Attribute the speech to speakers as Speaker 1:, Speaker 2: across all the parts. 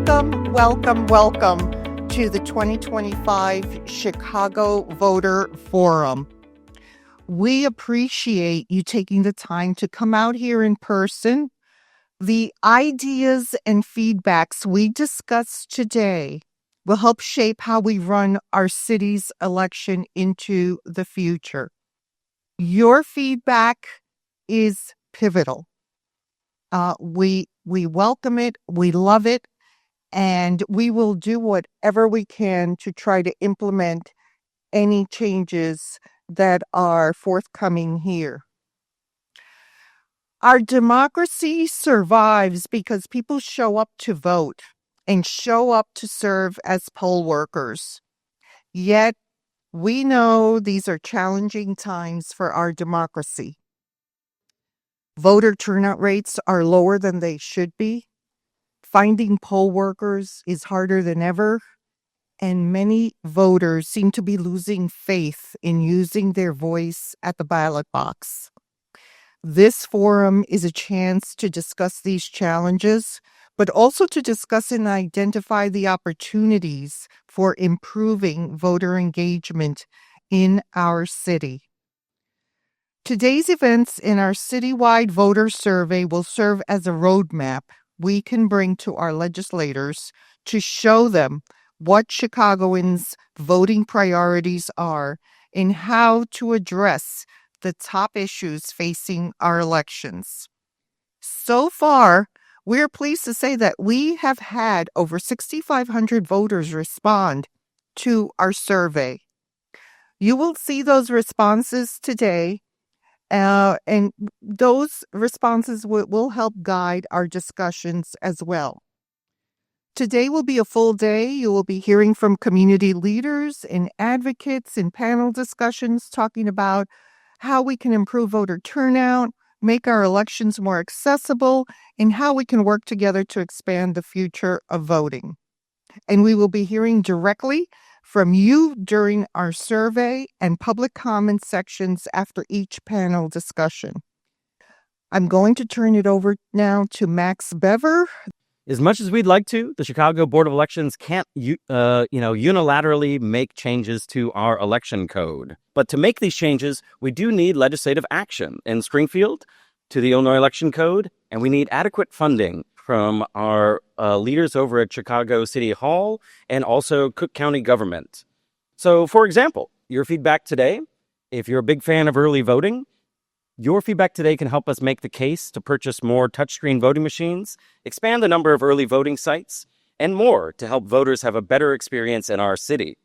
Speaker 1: Welcome to the 2025 Chicago Voter Forum. We appreciate you taking the time to come out here in person. The ideas and feedbacks we discuss today will help shape how we run our city's election into the future. Your feedback is pivotal. We welcome it, we love it, and we will do whatever we can to try to implement any changes that are forthcoming here. Our democracy survives because people show up to vote and show up to serve as poll workers. Yet, we know these are challenging times for our democracy. Voter turnout rates are lower than they should be. Finding poll workers is harder than ever, and many voters seem to be losing faith in using their voice at the ballot box. This forum is a chance to discuss these challenges, but also to discuss and identify the opportunities for improving voter engagement in our city. Today's events in our citywide voter survey will serve as a roadmap we can bring to our legislators to show them what Chicagoans' voting priorities are and how to address the top issues facing our elections. So far, we're pleased to say that we have had over 6,500 voters respond to our survey. You will see those responses today. And those responses will help guide our discussions as well. Today will be a full day. You will be hearing from community leaders and advocates in panel discussions talking about how we can improve voter turnout, make our elections more accessible, and how we can work together to expand the future of voting. And we will be hearing directly from you during our survey and public comment sections after each panel discussion. I'm going to turn it over now to Max Bever.
Speaker 2: As much as we'd like to, the Chicago Board of Elections can't unilaterally make changes to our election code. But to make these changes, we do need legislative action in Springfield to the Illinois Election Code, and we need adequate funding from our leaders over at Chicago City Hall and also Cook County government. So, for example, your feedback today, if you're a big fan of early voting, your feedback today can help us make the case to purchase more touchscreen voting machines, expand the number of early voting sites, and more to help voters have a better experience in our city.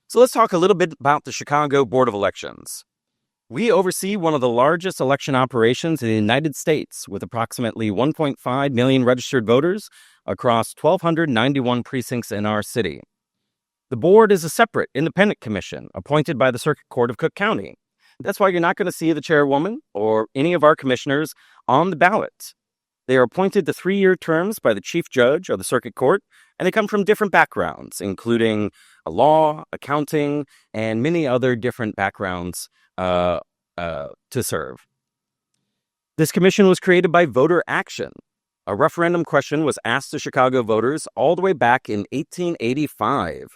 Speaker 2: So let's talk a little bit about the Chicago Board of Elections. We oversee one of the largest election operations in the United States with approximately 1.5 million registered voters across 1,291 precincts in our city. The board is a separate independent commission appointed by the Circuit Court of Cook County. That's why you're not going to see the chairwoman or any of our commissioners on the ballot. They are appointed to 3-year terms by the chief judge of the Circuit Court, and they come from different backgrounds, including law, accounting, and many other different backgrounds to serve. This commission was created by voter action. A referendum question was asked to Chicago voters all the way back in 1885.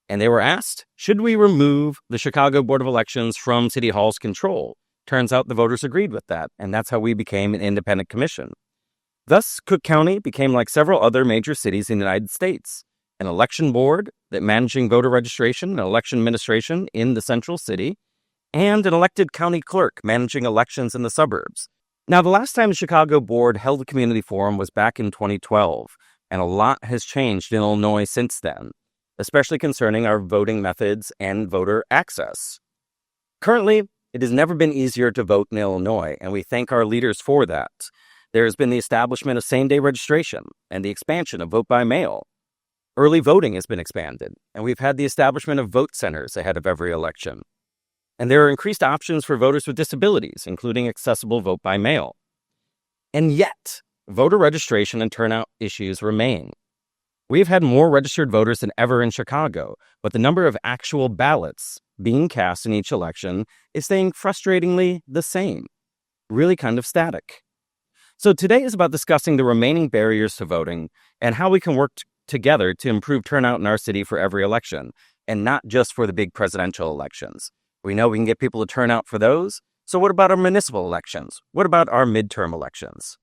Speaker 2: And they were asked, should we remove the Chicago Board of Elections from City Hall's control? Turns out the voters agreed with that, and that's how we became an independent commission. Thus, Cook County became like several other major cities in the United States, an election board that managing voter registration and election administration in the central city, and an elected county clerk managing elections in the suburbs. Now, the last time the Chicago Board held a community forum was back in 2012, and a lot has changed in Illinois since then, especially concerning our voting methods and voter access. Currently, it has never been easier to vote in Illinois, and we thank our leaders for that. There has been the establishment of same-day registration and the expansion of vote by mail. Early voting has been expanded, and we've had the establishment of vote centers ahead of every election. And there are increased options for voters with disabilities, including accessible vote by mail. And yet, voter registration and turnout issues remain. We've had more registered voters than ever in Chicago, but the number of actual ballots being cast in each election is staying frustratingly the same, really kind of static. So today is about discussing the remaining barriers to voting and how we can work together to improve turnout in our city for every election, and not just for the big presidential elections. We know we can get people to turn out for those. So what about our municipal elections? What about our midterm elections?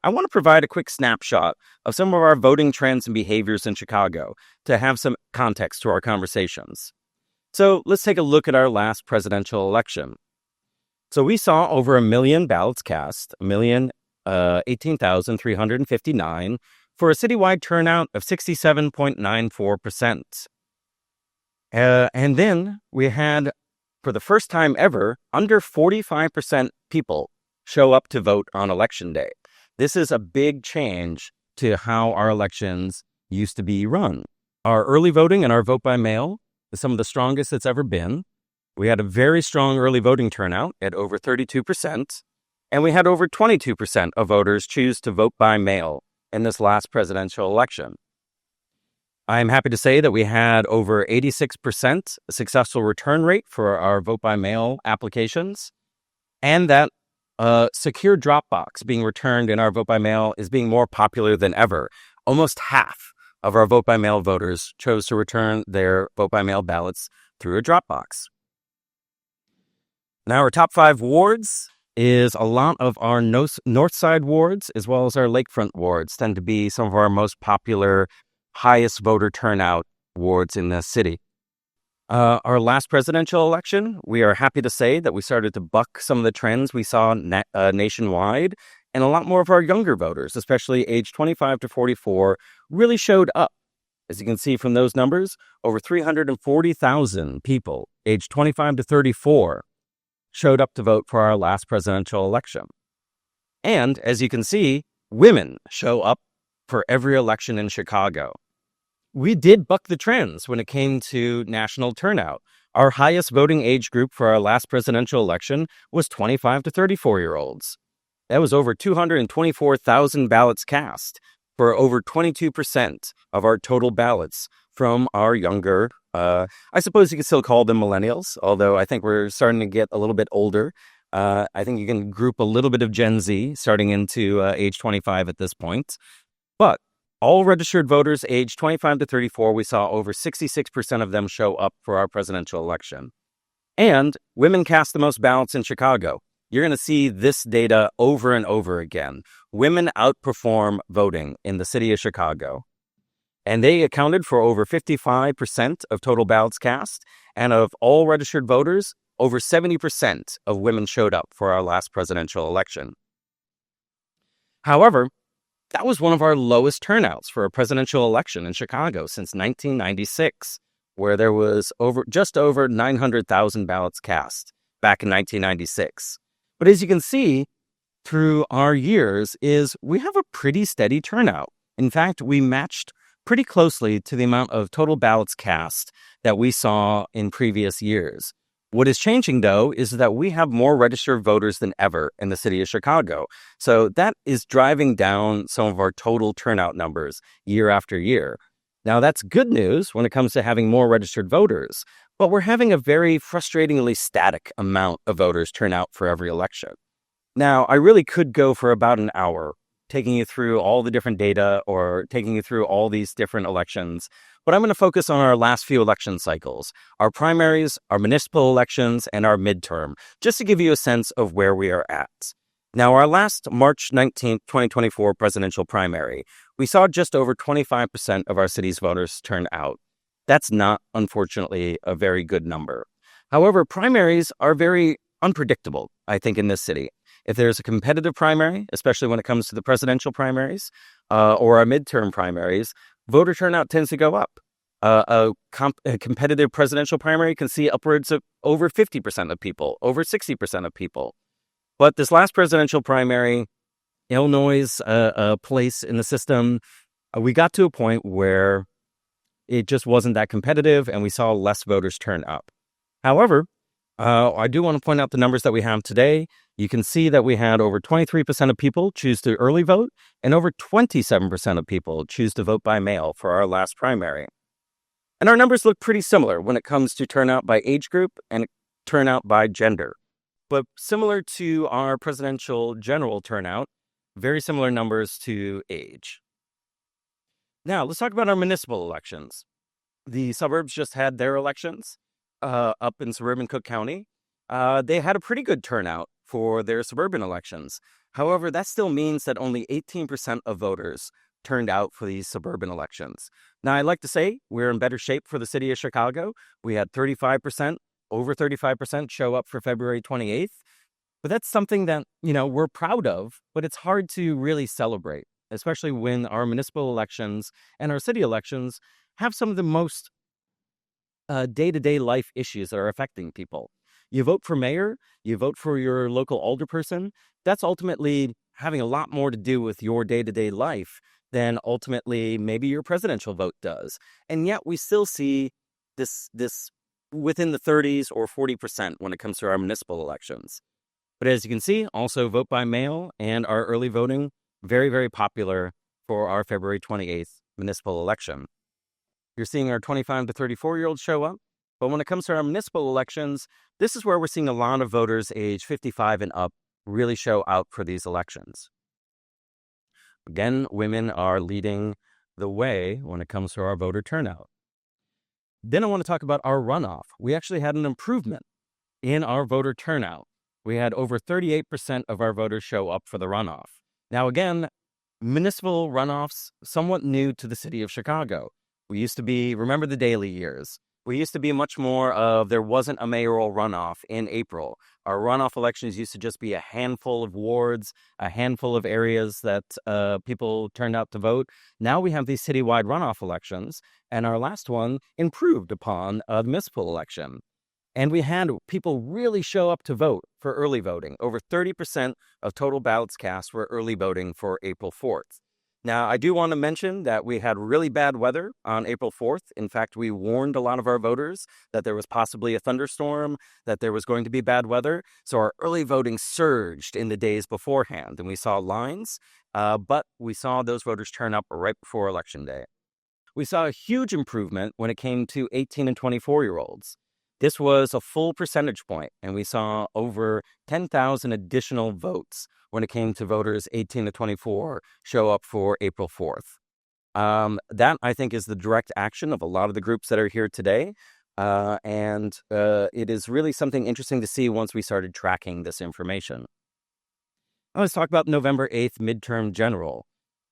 Speaker 2: I want to provide a quick snapshot of some of our voting trends and behaviors in Chicago to have some context to our conversations. So let's take a look at our last presidential election. So we saw over 1 million ballots cast, 1,018,359, for a citywide turnout of 67.94%. And then we had, for the first time ever, under 45% people show up to vote on Election Day. This is a big change to how our elections used to be run. Our early voting and our vote by mail is some of the strongest it's ever been. We had a very strong early voting turnout at over 32%, and we had over 22% of voters choose to vote by mail in this last presidential election. I'm happy to say that we had over 86% successful return rate for our vote by mail applications, and that secure drop box being returned in our vote by mail is being more popular than ever. Almost half of our vote by mail voters chose to return their vote by mail ballots through a drop box. Now, our top 5 wards is a lot of our north side wards, as well as our lakefront wards, tend to be some of our most popular, highest voter turnout wards in the city. Our last presidential election, we are happy to say that we started to buck some of the trends we saw nationwide, and a lot more of our younger voters, especially age 25 to 44, really showed up. As you can see from those numbers, over 340,000 people age 25 to 34 showed up to vote for our last presidential election. And as you can see, women show up for every election in Chicago. We did buck the trends when it came to national turnout. Our highest voting age group for our last presidential election was 25 to 34-year-olds. That was over 224,000 ballots cast for over 22% of our total ballots from our younger, I suppose you could still call them millennials, although I think we're starting to get a little bit older. I think you can group a little bit of Gen Z starting into age 25 at this point. But all registered voters aged 25 to 34, we saw over 66% of them show up for our presidential election. And women cast the most ballots in Chicago. You're going to see this data over and over again. Women outperform voting in the city of Chicago. And they accounted for over 55% of total ballots cast. And of all registered voters, over 70% of women showed up for our last presidential election. However, that was one of our lowest turnouts for a presidential election in Chicago since 1996, where there was just over 900,000 ballots cast back in 1996. But as you can see through our years is we have a pretty steady turnout. In fact, we matched pretty closely to the amount of total ballots cast that we saw in previous years. What is changing, though, is that we have more registered voters than ever in the city of Chicago. So that is driving down some of our total turnout numbers year after year. Now, that's good news when it comes to having more registered voters, but we're having a very frustratingly static amount of voters turn out for every election. Now, I really could go for about an hour taking you through all the different data or taking you through all these different elections. But I'm going to focus on our last few election cycles, our primaries, our municipal elections, and our midterm, just to give you a sense of where we are at. Now, our last March 19th, 2024 presidential primary, we saw just over 25% of our city's voters turn out. That's not, unfortunately, a very good number. However, primaries are very unpredictable, I think, in this city. If there's a competitive primary, especially when it comes to the presidential primaries or our midterm primaries, voter turnout tends to go up. A competitive presidential primary can see upwards of over 50% of people, over 60% of people. But this last presidential primary, Illinois' place in the system, we got to a point where it just wasn't that competitive and we saw less voters turn up. However, I do want to point out the numbers that we have today. You can see that we had over 23% of people choose to early vote and over 27% of people choose to vote by mail for our last primary. And our numbers look pretty similar when it comes to turnout by age group and turnout by gender. But similar to our presidential general turnout, very similar numbers to age. Now, let's talk about our municipal elections. The suburbs just had their elections up in suburban Cook County. They had a pretty good turnout for their suburban elections. However, that still means that only 18% of voters turned out for these suburban elections. Now, I'd like to say we're in better shape for the city of Chicago. We had 35%, over 35% show up for February 28th. But that's something that, we're proud of, but it's hard to really celebrate, especially when our municipal elections and our city elections have some of the most day-to-day life issues that are affecting people. You vote for mayor, you vote for your local alderperson. That's ultimately having a lot more to do with your day-to-day life than ultimately maybe your presidential vote does. And yet we still see this within the 30s or 40% when it comes to our municipal elections. But as you can see, also vote by mail and our early voting, very, very popular for our February 28th municipal election. You're seeing our 25 to 34-year-olds show up. But when it comes to our municipal elections, this is where we're seeing a lot of voters age 55 and up really show out for these elections. Again, women are leading the way when it comes to our voter turnout. Then I want to talk about our runoff. We actually had an improvement in our voter turnout. We had over 38% of our voters show up for the runoff. Now, again, municipal runoffs, somewhat new to the city of Chicago. We used to be, remember the Daley years, we used to be much more of there wasn't a mayoral runoff in April. Our runoff elections used to just be a handful of wards, a handful of areas that people turned out to vote. Now we have these citywide runoff elections, and our last one improved upon the municipal election. And we had people really show up to vote for early voting. Over 30% of total ballots cast were early voting for April 4th. Now, I do want to mention that we had really bad weather on April 4th. In fact, we warned a lot of our voters that there was possibly a thunderstorm, that there was going to be bad weather. So our early voting surged in the days beforehand, and we saw lines, but we saw those voters turn up right before Election Day. We saw a huge improvement when it came to 18 and 24-year-olds. This was a full percentage point, and we saw over 10,000 additional votes when it came to voters 18 to 24 show up for April 4th. That, I think, is the direct action of a lot of the groups that are here today, and it is really something interesting to see once we started tracking this information. Now let's talk about November 8th midterm general.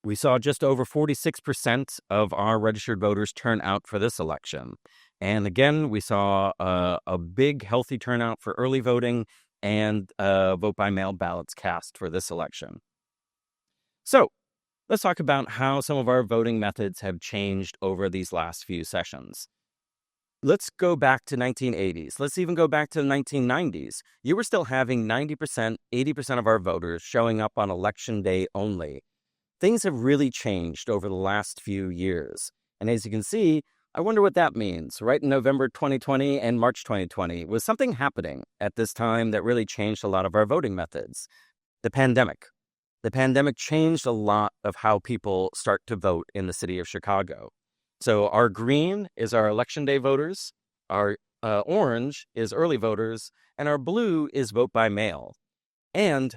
Speaker 2: We saw just over 46% of our registered voters turn out for this election. And again, we saw a big, healthy turnout for early voting and vote by mail ballots cast for this election. So let's talk about how some of our voting methods have changed over these last few sessions. Let's go back to 1980s. Let's even go back to the 1990s. You were still having 90%, 80% of our voters showing up on election day only. Things have really changed over the last few years. And as you can see, I wonder what that means. Right in November 2020 and March 2020, was something happening at this time that really changed a lot of our voting methods? The pandemic. The pandemic changed a lot of how people start to vote in the city of Chicago. So our green is our election day voters, our orange is early voters, and our blue is vote by mail. And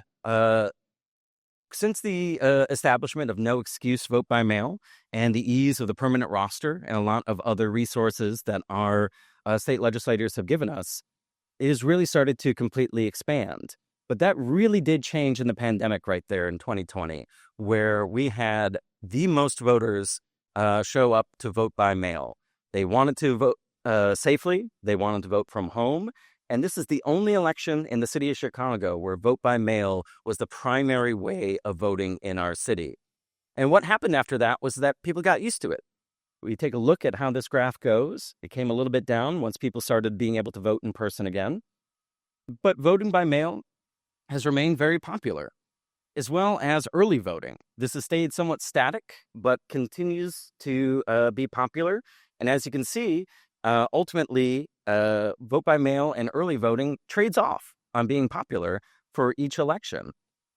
Speaker 2: since the establishment of no excuse vote by mail and the ease of the permanent roster and a lot of other resources that our state legislators have given us, it has really started to completely expand. But that really did change in the pandemic right there in 2020, where we had the most voters show up to vote by mail. They wanted to vote safely. They wanted to vote from home. And this is the only election in the city of Chicago where vote by mail was the primary way of voting in our city. And what happened after that was that people got used to it. We take a look at how this graph goes. It came a little bit down once people started being able to vote in person again. But voting by mail has remained very popular, as well as early voting. This has stayed somewhat static, but continues to be popular. And as you can see, ultimately, vote by mail and early voting trades off on being popular for each election.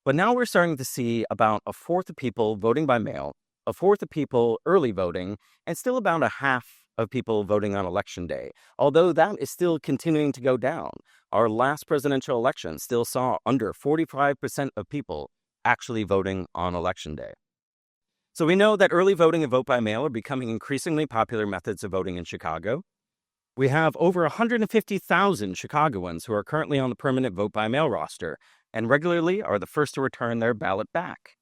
Speaker 2: But now we're starting to see about a fourth of people voting by mail, a fourth of people early voting, and still about a half of people voting on election day. Although that is still continuing to go down. Our last presidential election still saw under 45% of people actually voting on election day. So we know that early voting and vote by mail are becoming increasingly popular methods of voting in Chicago. We have over 150,000 Chicagoans who are currently on the permanent vote by mail roster and regularly are the first to return their ballot back.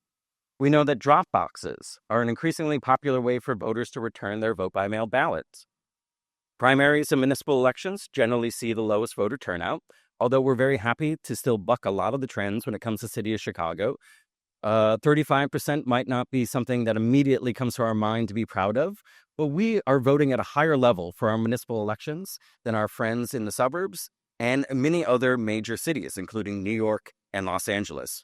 Speaker 2: We know that drop boxes are an increasingly popular way for voters to return their vote by mail ballots. Primaries and municipal elections generally see the lowest voter turnout, although we're very happy to still buck a lot of the trends when it comes to the city of Chicago. 35% might not be something that immediately comes to our mind to be proud of, but we are voting at a higher level for our municipal elections than our friends in the suburbs and many other major cities, including New York and Los Angeles.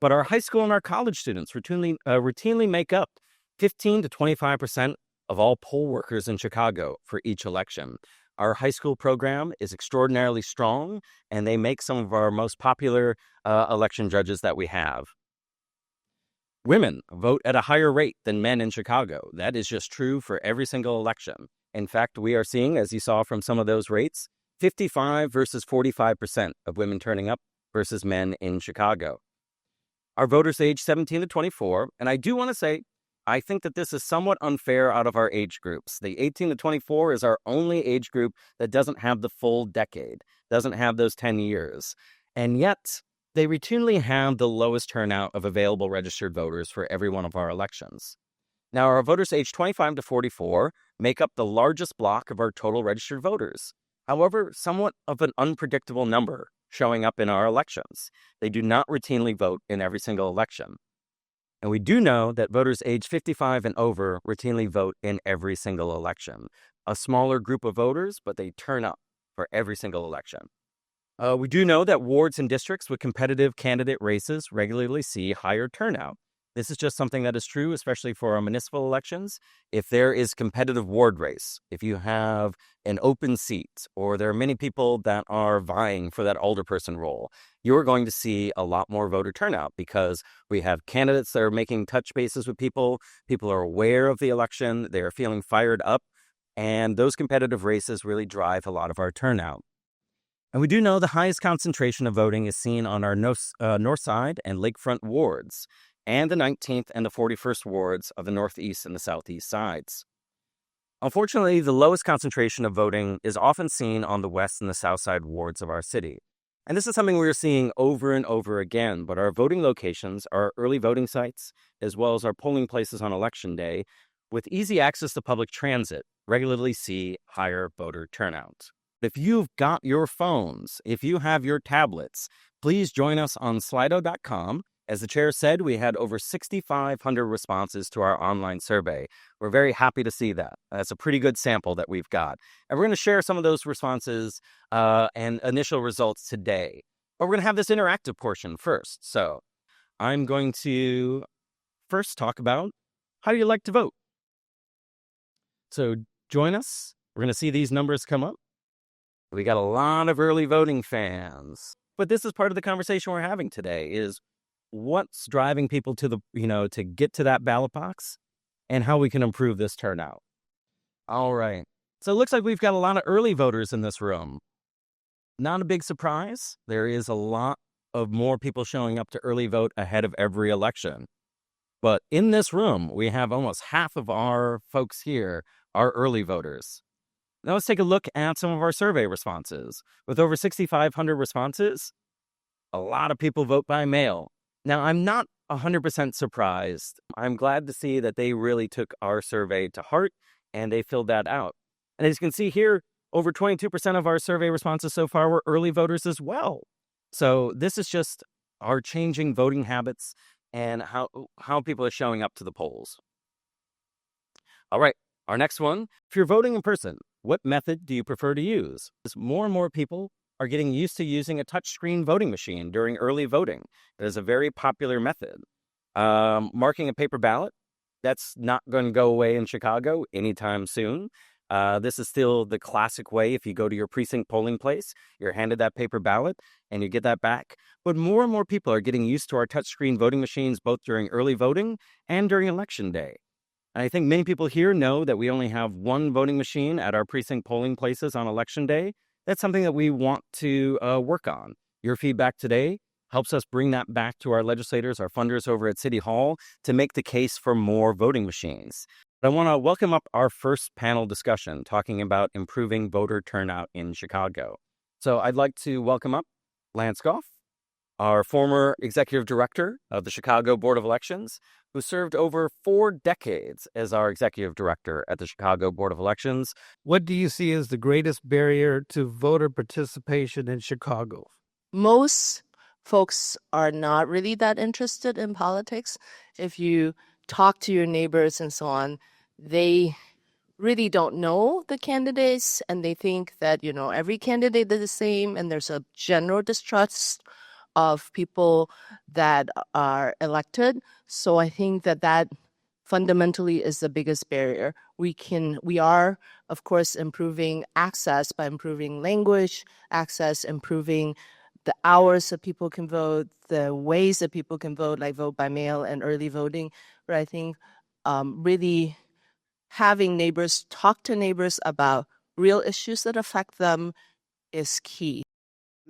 Speaker 2: But our high school and our college students routinely make up 15 to 25% of all poll workers in Chicago for each election. Our high school program is extraordinarily strong, and they make some of our most popular election judges that we have. Women vote at a higher rate than men in Chicago. That is just true for every single election. In fact, we are seeing, as you saw from some of those rates, 55 versus 45% of women turning up versus men in Chicago. Our voters age 17 to 24, and I do want to say, I think that this is somewhat unfair out of our age groups. The 18 to 24 is our only age group that doesn't have the full decade, doesn't have those 10 years. And yet, they routinely have the lowest turnout of available registered voters for every one of our elections. Now, our voters aged 25 to 44 make up the largest block of our total registered voters. However, somewhat of an unpredictable number showing up in our elections. They do not routinely vote in every single election. And we do know that voters age 55 and over routinely vote in every single election. A smaller group of voters, but they turn up for every single election. We do know that wards and districts with competitive candidate races regularly see higher turnout. This is just something that is true, especially for our municipal elections. If there is competitive ward race, if you have an open seat, or there are many people that are vying for that alderperson role, you're going to see a lot more voter turnout because we have candidates that are making touch bases with people. People are aware of the election. They are feeling fired up. And those competitive races really drive a lot of our turnout. And we do know the highest concentration of voting is seen on our north side and lakefront wards, and the 19th and the 41st wards of the northeast and the southeast sides. Unfortunately, the lowest concentration of voting is often seen on the west and the south side wards of our city. And this is something we're seeing over and over again, but our voting locations, our early voting sites, as well as our polling places on Election Day, with easy access to public transit, regularly see higher voter turnout. If you've got your phones, if you have your tablets, please join us on Slido.com. As the chair said, we had over 6,500 responses to our online survey. We're very happy to see that. That's a pretty good sample that we've got. And we're going to share some of those responses and initial results today. But we're going to have this interactive portion first. So I'm going to first talk about how do you like to vote? So join us. We're going to see these numbers come up. We got a lot of early voting fans. But this is part of the conversation we're having today is what's driving people to to get to that ballot box and how we can improve this turnout. All right. So it looks like we've got a lot of early voters in this room. Not a big surprise. There is a lot of more people showing up to early vote ahead of every election. But in this room, we have almost half of our folks here are early voters. Now let's take a look at some of our survey responses. With over 6,500 responses, a lot of people vote by mail. Now, I'm not 100% surprised. I'm glad to see that they really took our survey to heart and they filled that out. And as you can see here, over 22% of our survey responses so far were early voters as well. So this is just our changing voting habits and how people are showing up to the polls. All right, our next one. If you're voting in person, what method do you prefer to use? As more and more people are getting used to using a touchscreen voting machine during early voting. It is a very popular method. Marking a paper ballot, that's not going to go away in Chicago anytime soon. This is still the classic way. If you go to your precinct polling place, you're handed that paper ballot and you get that back. But more and more people are getting used to our touchscreen voting machines both during early voting and during Election Day. And I think many people here know that we only have one voting machine at our precinct polling places on Election Day. That's something that we want to work on. Your feedback today helps us bring that back to our legislators, our funders over at City Hall, to make the case for more voting machines. I want to welcome up our first panel discussion talking about improving voter turnout in Chicago. So I'd like to welcome up Lance Goff, our former executive director of the Chicago Board of Elections, who served over 4 decades as our executive director at the Chicago Board of Elections.
Speaker 3: What do you see as the greatest barrier to voter participation in Chicago?
Speaker 4: Most folks are not really that interested in politics. If you talk to your neighbors and so on, they really don't know the candidates, and they think that, every candidate is the same, and there's a general distrust of people that are elected. So I think that fundamentally is the biggest barrier. We are, of course, improving access by improving language access, improving the hours that people can vote, the ways that people can vote, like vote by mail and early voting. But I think really having neighbors talk to neighbors about real issues that affect them is key.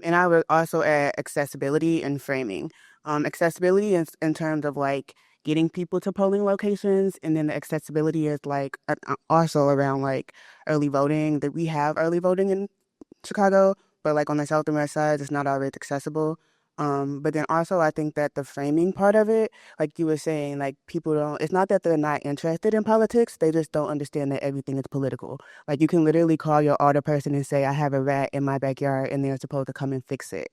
Speaker 5: And I would also add accessibility and framing. Accessibility is in terms of like getting people to polling locations, and then the accessibility is like also around like early voting. That we have early voting in Chicago, but like on the South and West side, it's not always accessible. But then also I think that the framing part of it, like you were saying, like people don't, it's not that they're not interested in politics, they just don't understand that everything is political. Like you can literally call your auto person and say, I have a rat in my backyard, and they're supposed to come and fix it,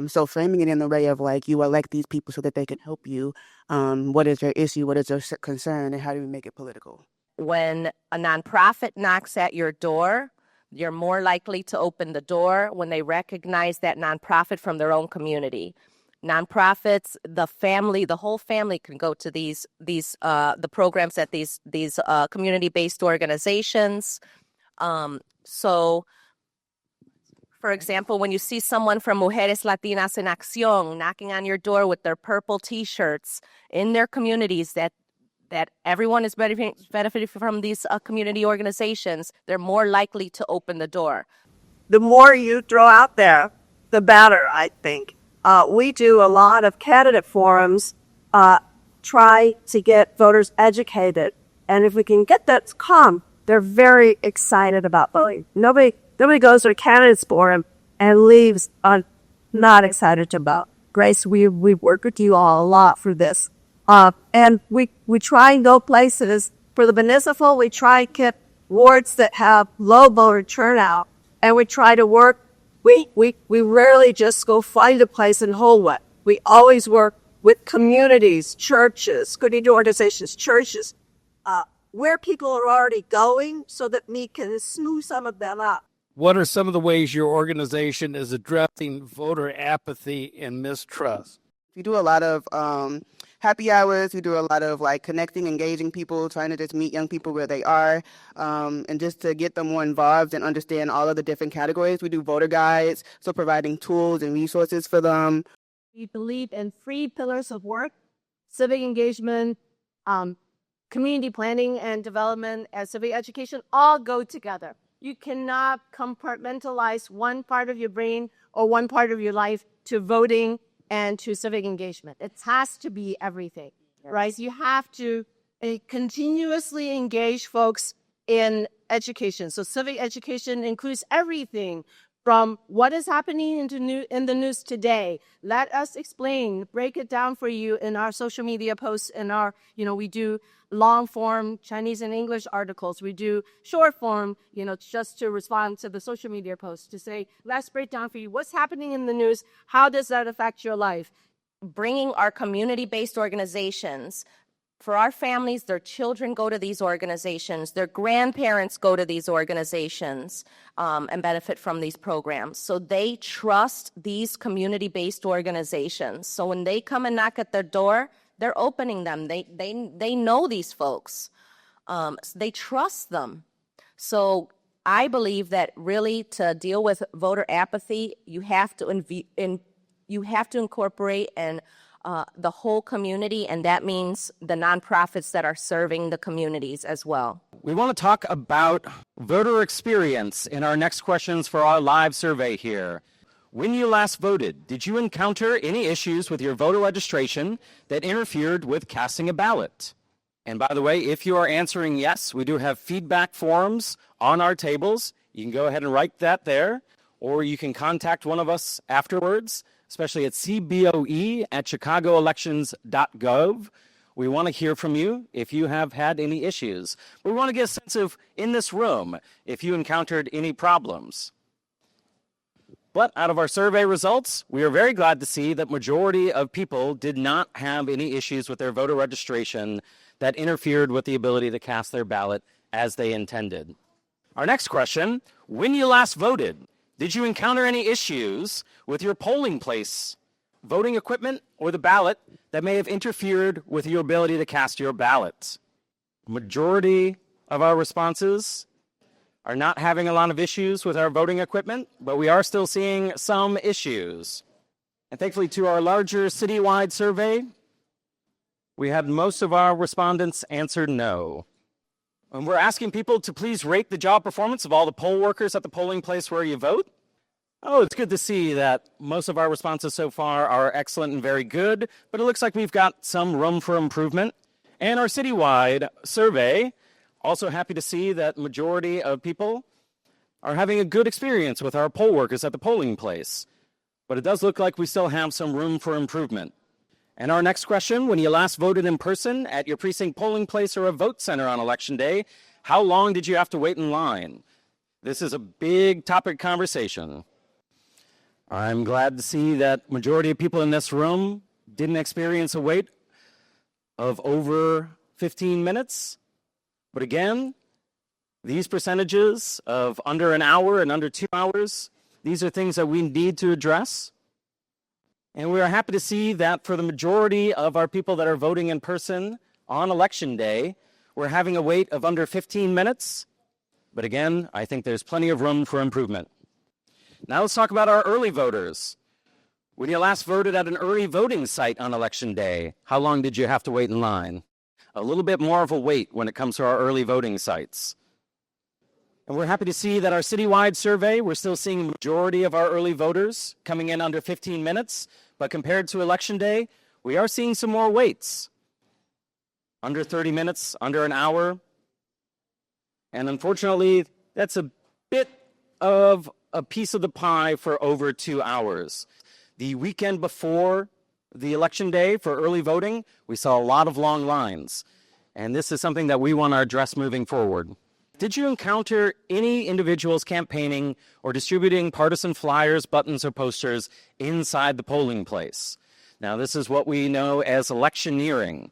Speaker 5: So framing it in the way of like, you elect these people so that they can help you. What is your issue? What is your concern? And how do we make it political?
Speaker 4: When a nonprofit knocks at your door, you're more likely to open the door when they recognize that nonprofit from their own community. Nonprofits, the whole family can go to the programs at these community-based organizations. So, for example, when you see someone from Mujeres Latinas en Acción knocking on your door with their purple T-shirts in their communities that everyone is benefiting from these community organizations, they're more likely to open the door.
Speaker 6: The more you throw out there, the better, I think. We do a lot of candidate forums, try to get voters educated. And if we can get that to come, they're very excited about voting. Nobody goes to a candidates forum and leaves not excited about. Grace, we work with you all a lot for this. And we try and go places. For the municipal, we try and get wards that have low voter turnout, and we try to work. We rarely just go find a place and hold it. We always work with communities, churches, community organizations, churches, where people are already going, so that we can smooth some of them up.
Speaker 3: What are some of the ways your organization is addressing voter apathy and mistrust?
Speaker 5: We do a lot of happy hours. We do a lot of like connecting, engaging people, trying to just meet young people where they are, and just to get them more involved and understand all of the different categories. We do voter guides, so providing tools and resources for them.
Speaker 7: We believe in 3 pillars of work: civic engagement, community planning and development, and civic education all go together. You cannot compartmentalize one part of your brain or one part of your life to voting and to civic engagement. It has to be everything, right? You have to continuously engage folks in education. So civic education includes everything from what is happening in the news today. Let us explain, break it down for you in our social media posts, in our, we do long form Chinese and English articles. We do short form, just to respond to the social media posts, to say, let's break down for you what's happening in the news. How does that affect your life?
Speaker 4: Bringing our community-based organizations. For our families, their children go to these organizations, their grandparents go to these organizations and benefit from these programs. So they trust these community-based organizations. So when they come and knock at their door, they're opening them. They know these folks. They trust them. So I believe that really to deal with voter apathy, you have to incorporate the whole community, and that means the nonprofits that are serving the communities as well.
Speaker 2: We want to talk about voter experience in our next questions for our live survey here. When you last voted, did you encounter any issues with your voter registration that interfered with casting a ballot? And by the way, if you are answering yes, we do have feedback forms on our tables. You can go ahead and write that there, or you can contact one of us afterwards, especially at cboe@chicagoelections.gov. We want to hear from you if you have had any issues. We want to get a sense of, in this room, if you encountered any problems. But out of our survey results, we are very glad to see that majority of people did not have any issues with their voter registration that interfered with the ability to cast their ballot as they intended. Our next question, when you last voted, did you encounter any issues with your polling place, voting equipment, or the ballot that may have interfered with your ability to cast your ballot? Majority of our responses are not having a lot of issues with our voting equipment, but we are still seeing some issues. And thankfully, to our larger citywide survey, we had most of our respondents answer no. And we're asking people to please rate the job performance of all the poll workers at the polling place where you vote. Oh, it's good to see that most of our responses so far are excellent and very good, but it looks like we've got some room for improvement. And our citywide survey, also happy to see that majority of people are having a good experience with our poll workers at the polling place. But it does look like we still have some room for improvement. And our next question, when you last voted in person at your precinct polling place or a vote center on election day, how long did you have to wait in line? This is a big topic conversation. I'm glad to see that majority of people in this room didn't experience a wait of over 15 minutes. But again, these percentages of under an hour and under 2 hours, these are things that we need to address. And we are happy to see that for the majority of our people that are voting in person on election day, we're having a wait of under 15 minutes. But again, I think there's plenty of room for improvement. Now let's talk about our early voters. When you last voted at an early voting site on election day, how long did you have to wait in line? A little bit more of a wait when it comes to our early voting sites. And we're happy to see that our citywide survey, we're still seeing the majority of our early voters coming in under 15 minutes, but compared to election day, we are seeing some more waits. Under 30 minutes, under an hour. And unfortunately, that's a bit of a piece of the pie for over 2 hours. The weekend before the election day for early voting, we saw a lot of long lines. And this is something that we want to address moving forward. Did you encounter any individuals campaigning or distributing partisan flyers, buttons, or posters inside the polling place? Now, this is what we know as electioneering.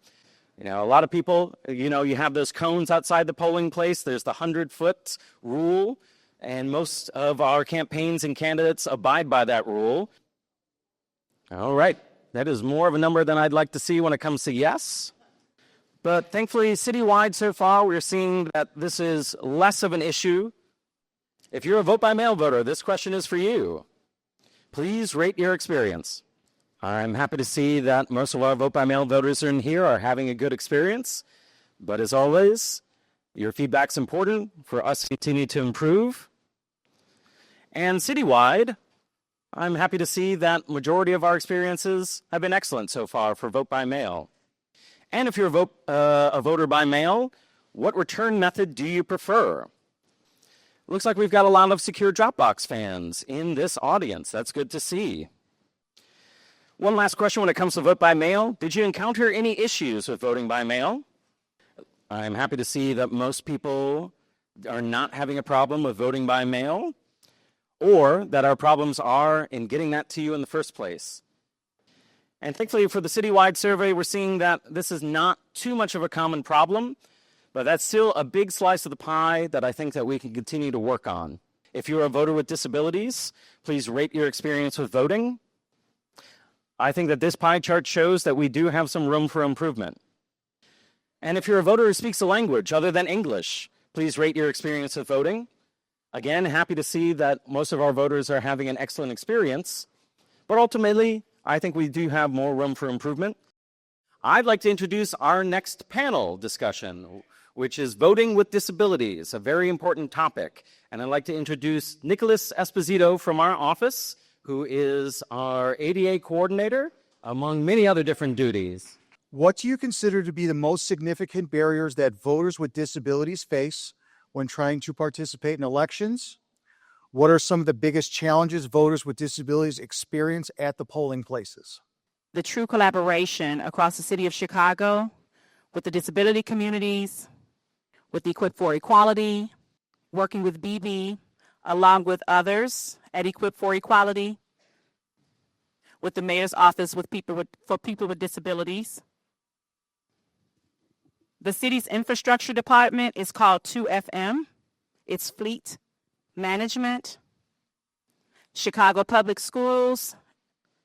Speaker 2: You know, a lot of people, you have those cones outside the polling place. There's the 100-foot rule, and most of our campaigns and candidates abide by that rule. All right, that is more of a number than I'd like to see when it comes to yes. But thankfully, citywide so far, we're seeing that this is less of an issue. If you're a vote-by-mail voter, this question is for you. Please rate your experience. I'm happy to see that most of our vote-by-mail voters in here are having a good experience. But as always, your feedback's important for us to continue to improve. And citywide, I'm happy to see that majority of our experiences have been excellent so far for vote-by-mail. And if you're a voter by mail, what return method do you prefer? Looks like we've got a lot of secure Dropbox fans in this audience. That's good to see. One last question when it comes to vote by mail. Did you encounter any issues with voting by mail? I'm happy to see that most people are not having a problem with voting by mail, or that our problems are in getting that to you in the first place. And thankfully for the citywide survey, we're seeing that this is not too much of a common problem, but that's still a big slice of the pie that I think that we can continue to work on. If you're a voter with disabilities, please rate your experience with voting. I think that this pie chart shows that we do have some room for improvement. And if you're a voter who speaks a language other than English, please rate your experience with voting. Again, happy to see that most of our voters are having an excellent experience, but ultimately, I think we do have more room for improvement. I'd like to introduce our next panel discussion, which is voting with disabilities, a very important topic. And I'd like to introduce Nicholas Esposito from our office, who is our ADA coordinator, among many other different duties.
Speaker 8: What do you consider to be the most significant barriers that voters with disabilities face when trying to participate in elections? What are some of the biggest challenges voters with disabilities experience at the polling places?
Speaker 9: The true collaboration across the city of Chicago with the disability communities, with the Equip for Equality, working with Bebe, along with others at Equip for Equality, with the mayor's office for people with disabilities. The city's infrastructure department is called 2FM. It's Fleet Management. Chicago Public Schools,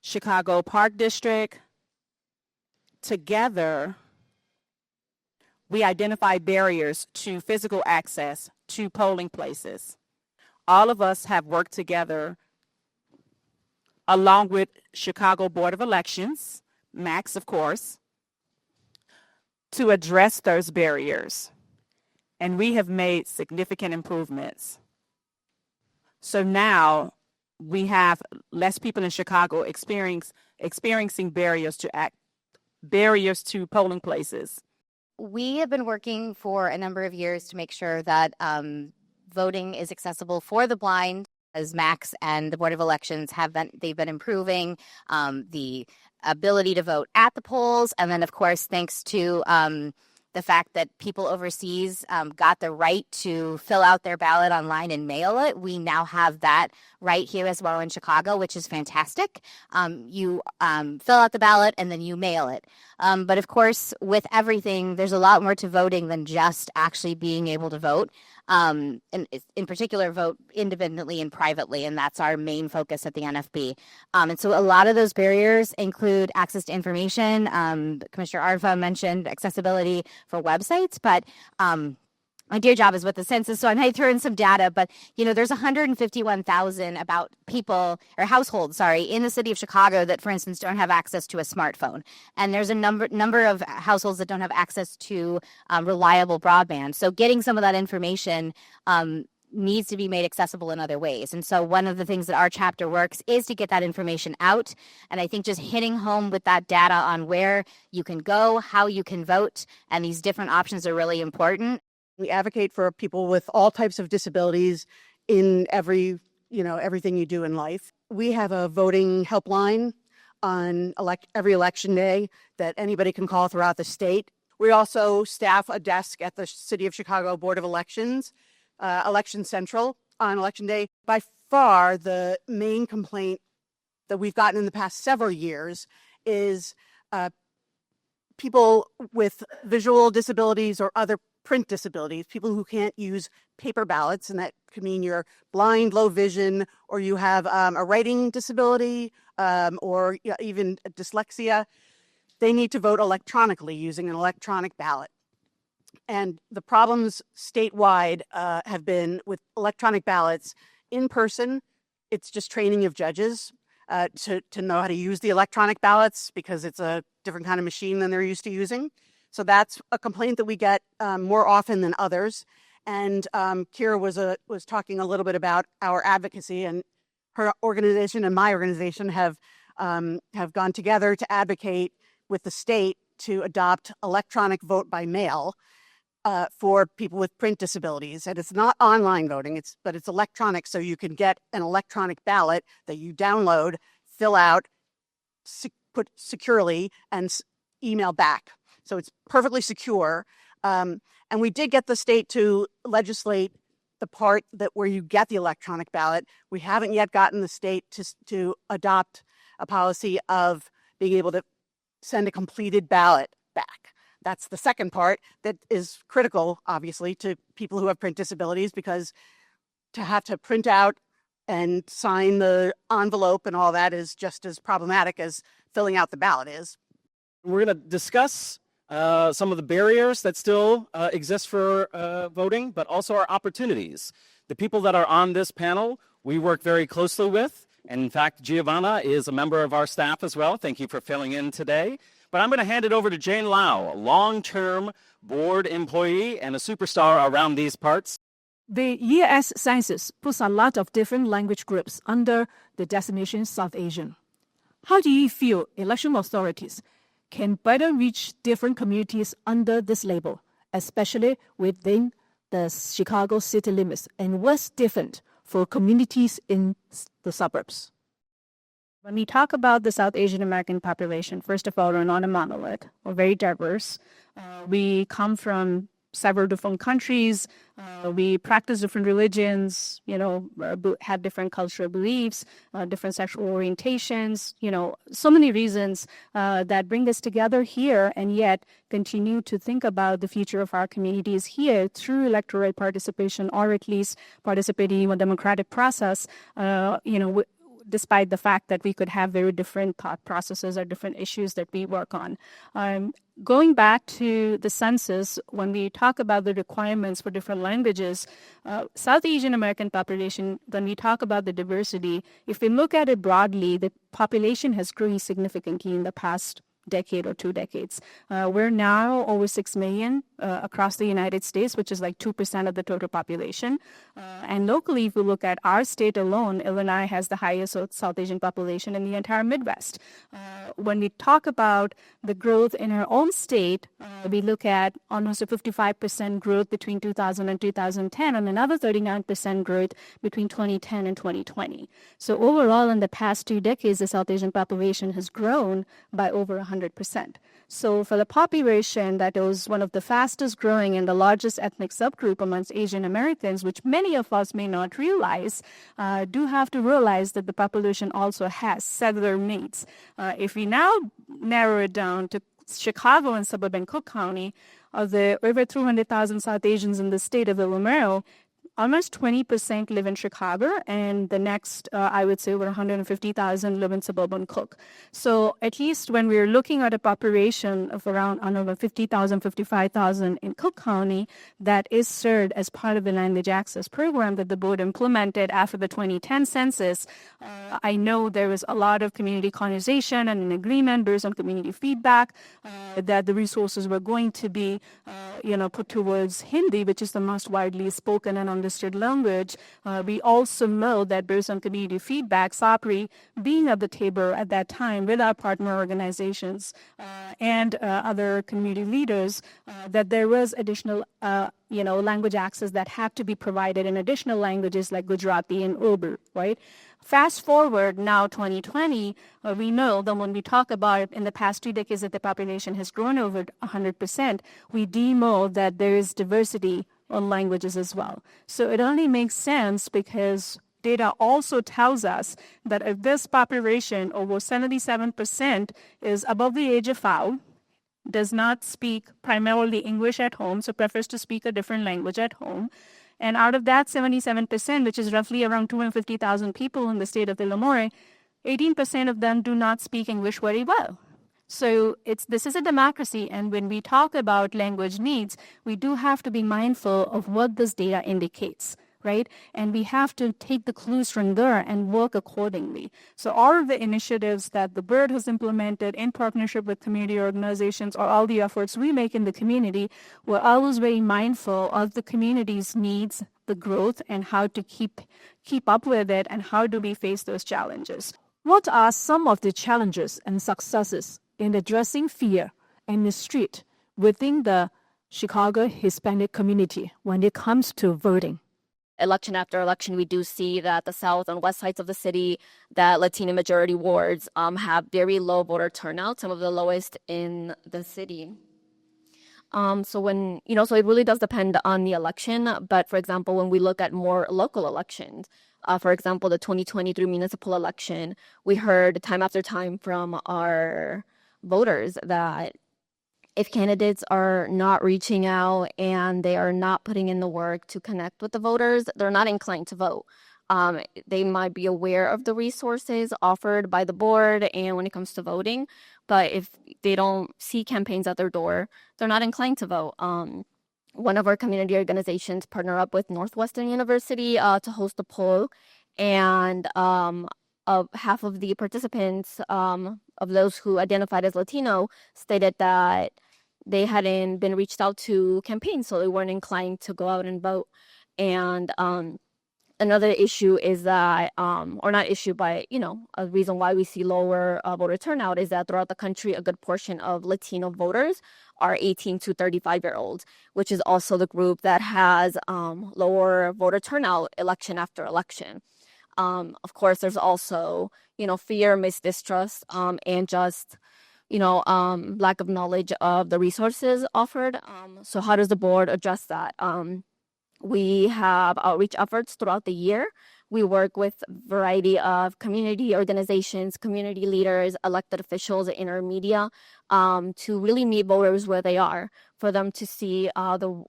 Speaker 9: Chicago Park District. Together, we identify barriers to physical access to polling places. All of us have worked together along with Chicago Board of Elections, Max, of course, to address those barriers. And we have made significant improvements. So now we have less people in Chicago experiencing barriers to polling places.
Speaker 10: We have been working for a number of years to make sure that voting is accessible for the blind. As Max and the Board of Elections they've been improving the ability to vote at the polls. And then, of course, thanks to the fact that people overseas got the right to fill out their ballot online and mail it, we now have that right here as well in Chicago, which is fantastic. You fill out the ballot and then you mail it. But of course, with everything, there's a lot more to voting than just actually being able to vote. And in particular, vote independently and privately, and that's our main focus at the NFB. And so a lot of those barriers include access to information. Commissioner Arfa mentioned accessibility for websites, but my dear job is with the census, so I might throw in some data, but there's 151,000 about people or households, in the city of Chicago that, for instance, don't have access to a smartphone, and there's a number of households that don't have access to reliable broadband. So getting some of that information needs to be made accessible in other ways. And so one of the things that our chapter works is to get that information out. And I think just hitting home with that data on where you can go, how you can vote, and these different options are really important.
Speaker 11: We advocate for people with all types of disabilities in everything you do in life. We have a voting helpline on every election day that anybody can call throughout the state. We also staff a desk at the City of Chicago Board of Elections, Election Central on Election Day. By far, the main complaint that we've gotten in the past several years is people with visual disabilities or other print disabilities, people who can't use paper ballots, and that could mean you're blind, low vision, or you have a writing disability or even dyslexia. They need to vote electronically using an electronic ballot. And the problems statewide have been with electronic ballots. In person, it's just training of judges to know how to use the electronic ballots because it's a different kind of machine than they're used to using. So that's a complaint that we get more often than others. And Kiara was talking a little bit about our advocacy, and her organization and my organization have gone together to advocate with the state to adopt electronic vote by mail for people with print disabilities. And it's not online voting, but it's electronic, so you can get an electronic ballot that you download, fill out, put securely, and email back. So it's perfectly secure. And we did get the state to legislate the part where you get the electronic ballot. We haven't yet gotten the state to adopt a policy of being able to send a completed ballot back. That's the second part that is critical, obviously, to people who have print disabilities, because to have to print out and sign the envelope and all that is just as problematic as filling out the ballot is.
Speaker 2: We're going to discuss some of the barriers that still exist for voting, but also our opportunities. The people that are on this panel, we work very closely with. And in fact, Giovanna is a member of our staff as well. Thank you for filling in today. But I'm going to hand it over to Jane Lau, a long-term board employee and a superstar around these parts.
Speaker 12: The EAS census puts a lot of different language groups under the designation South Asian. How do you feel election authorities can better reach different communities under this label, especially within the Chicago city limits, and what's different for communities in the suburbs?
Speaker 13: When we talk about the South Asian American population, first of all, we're not a monolith. We're very diverse. We come from several different countries. We practice different religions, have different cultural beliefs, different sexual orientations, so many reasons that bring us together here, and yet continue to think about the future of our communities here through electoral participation, or at least participating in a democratic process, despite the fact that we could have very different thought processes or different issues that we work on. Going back to the census, when we talk about the requirements for different languages, South Asian American population, when we talk about the diversity, if we look at it broadly, the population has grown significantly in the past decade or 2 decades. We're now over 6 million across the United States, which is like 2% of the total population. And locally, if we look at our state alone, Illinois has the highest South Asian population in the entire Midwest. When we talk about the growth in our own state, we look at almost a 55% growth between 2000 and 2010, and another 39% growth between 2010 and 2020. So overall, in the past 2 decades, the South Asian population has grown by over 100%. So for the population that is one of the fastest growing and the largest ethnic subgroup amongst Asian Americans, which many of us may not realize, do have to realize that the population also has several needs. If we now narrow it down to Chicago and suburban Cook County, of the over 200,000 South Asians in the state of Illinois, almost 20% live in Chicago, and the next, I would say, over 150,000 live in suburban Cook. So at least when we're looking at a population of around 50,000, 55,000 in Cook County, that is served as part of the language access program that the board implemented after the 2010 census. I know there was a lot of community conversation and an agreement based on community feedback that the resources were going to be, put towards Hindi, which is the most widely spoken and understood language. We also know that based on community feedback, SAPRI being at the table at that time with our partner organizations and other community leaders, that there was additional language access that had to be provided in additional languages like Gujarati and Urdu, right? Fast forward now 2020, we know that when we talk about in the past 2 decades that the population has grown over 100%, we do know that there is diversity on languages as well. So it only makes sense because data also tells us that if this population, over 77%, is above the age of 5, does not speak primarily English at home, so prefers to speak a different language at home, and out of that 77%, which is roughly around 250,000 people in the state of Illinois, 18% of them do not speak English very well. So this is a democracy, and when we talk about language needs, we do have to be mindful of what this data indicates, right? And we have to take the clues from there and work accordingly. So all of the initiatives that the board has implemented in partnership with community organizations, or all the efforts we make in the community, we're always very mindful of the community's needs, the growth, and how to keep up with it, and how do we face those challenges.
Speaker 12: What are some of the challenges and successes in addressing fear and mistreat within the Chicago Hispanic community when it comes to voting?
Speaker 14: Election after election, we do see that the south and west sides of the city, that Latino majority wards have very low voter turnout, some of the lowest in the city. So it really does depend on the election. But for example, when we look at more local elections, for example, the 2023 municipal election, we heard time after time from our voters that if candidates are not reaching out and they are not putting in the work to connect with the voters, they're not inclined to vote. They might be aware of the resources offered by the board and when it comes to voting, but if they don't see campaigns at their door, they're not inclined to vote. One of our community organizations partner up with Northwestern University to host a poll, and half of the participants of those who identified as Latino stated that they hadn't been reached out to campaigns, so they weren't inclined to go out and vote. And another issue is that, or not issue, but a reason why we see lower voter turnout is that throughout the country, a good portion of Latino voters are 18 to 35-year-olds, which is also the group that has lower voter turnout election after election. Of course, there's also, fear, misdistrust, and just, lack of knowledge of the resources offered. So how does the board address that? We have outreach efforts throughout the year. We work with a variety of community organizations, community leaders, elected officials in our media to really meet voters where they are, for them to see the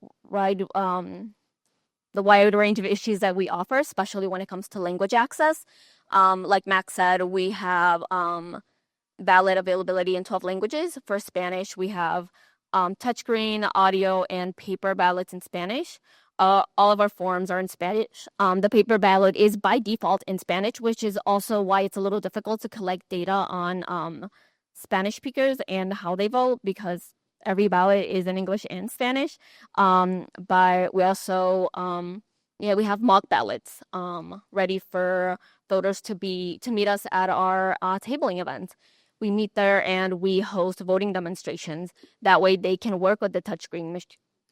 Speaker 14: wide range of issues that we offer, especially when it comes to language access. Like Max said, we have ballot availability in 12 languages. For Spanish, we have touchscreen, audio, and paper ballots in Spanish. All of our forms are in Spanish. The paper ballot is by default in Spanish, which is also why it's a little difficult to collect data on Spanish speakers and how they vote, because every ballot is in English and Spanish. But we also, we have mock ballots ready for voters to meet us at our tabling events. We meet there and we host voting demonstrations. That way they can work with the touchscreen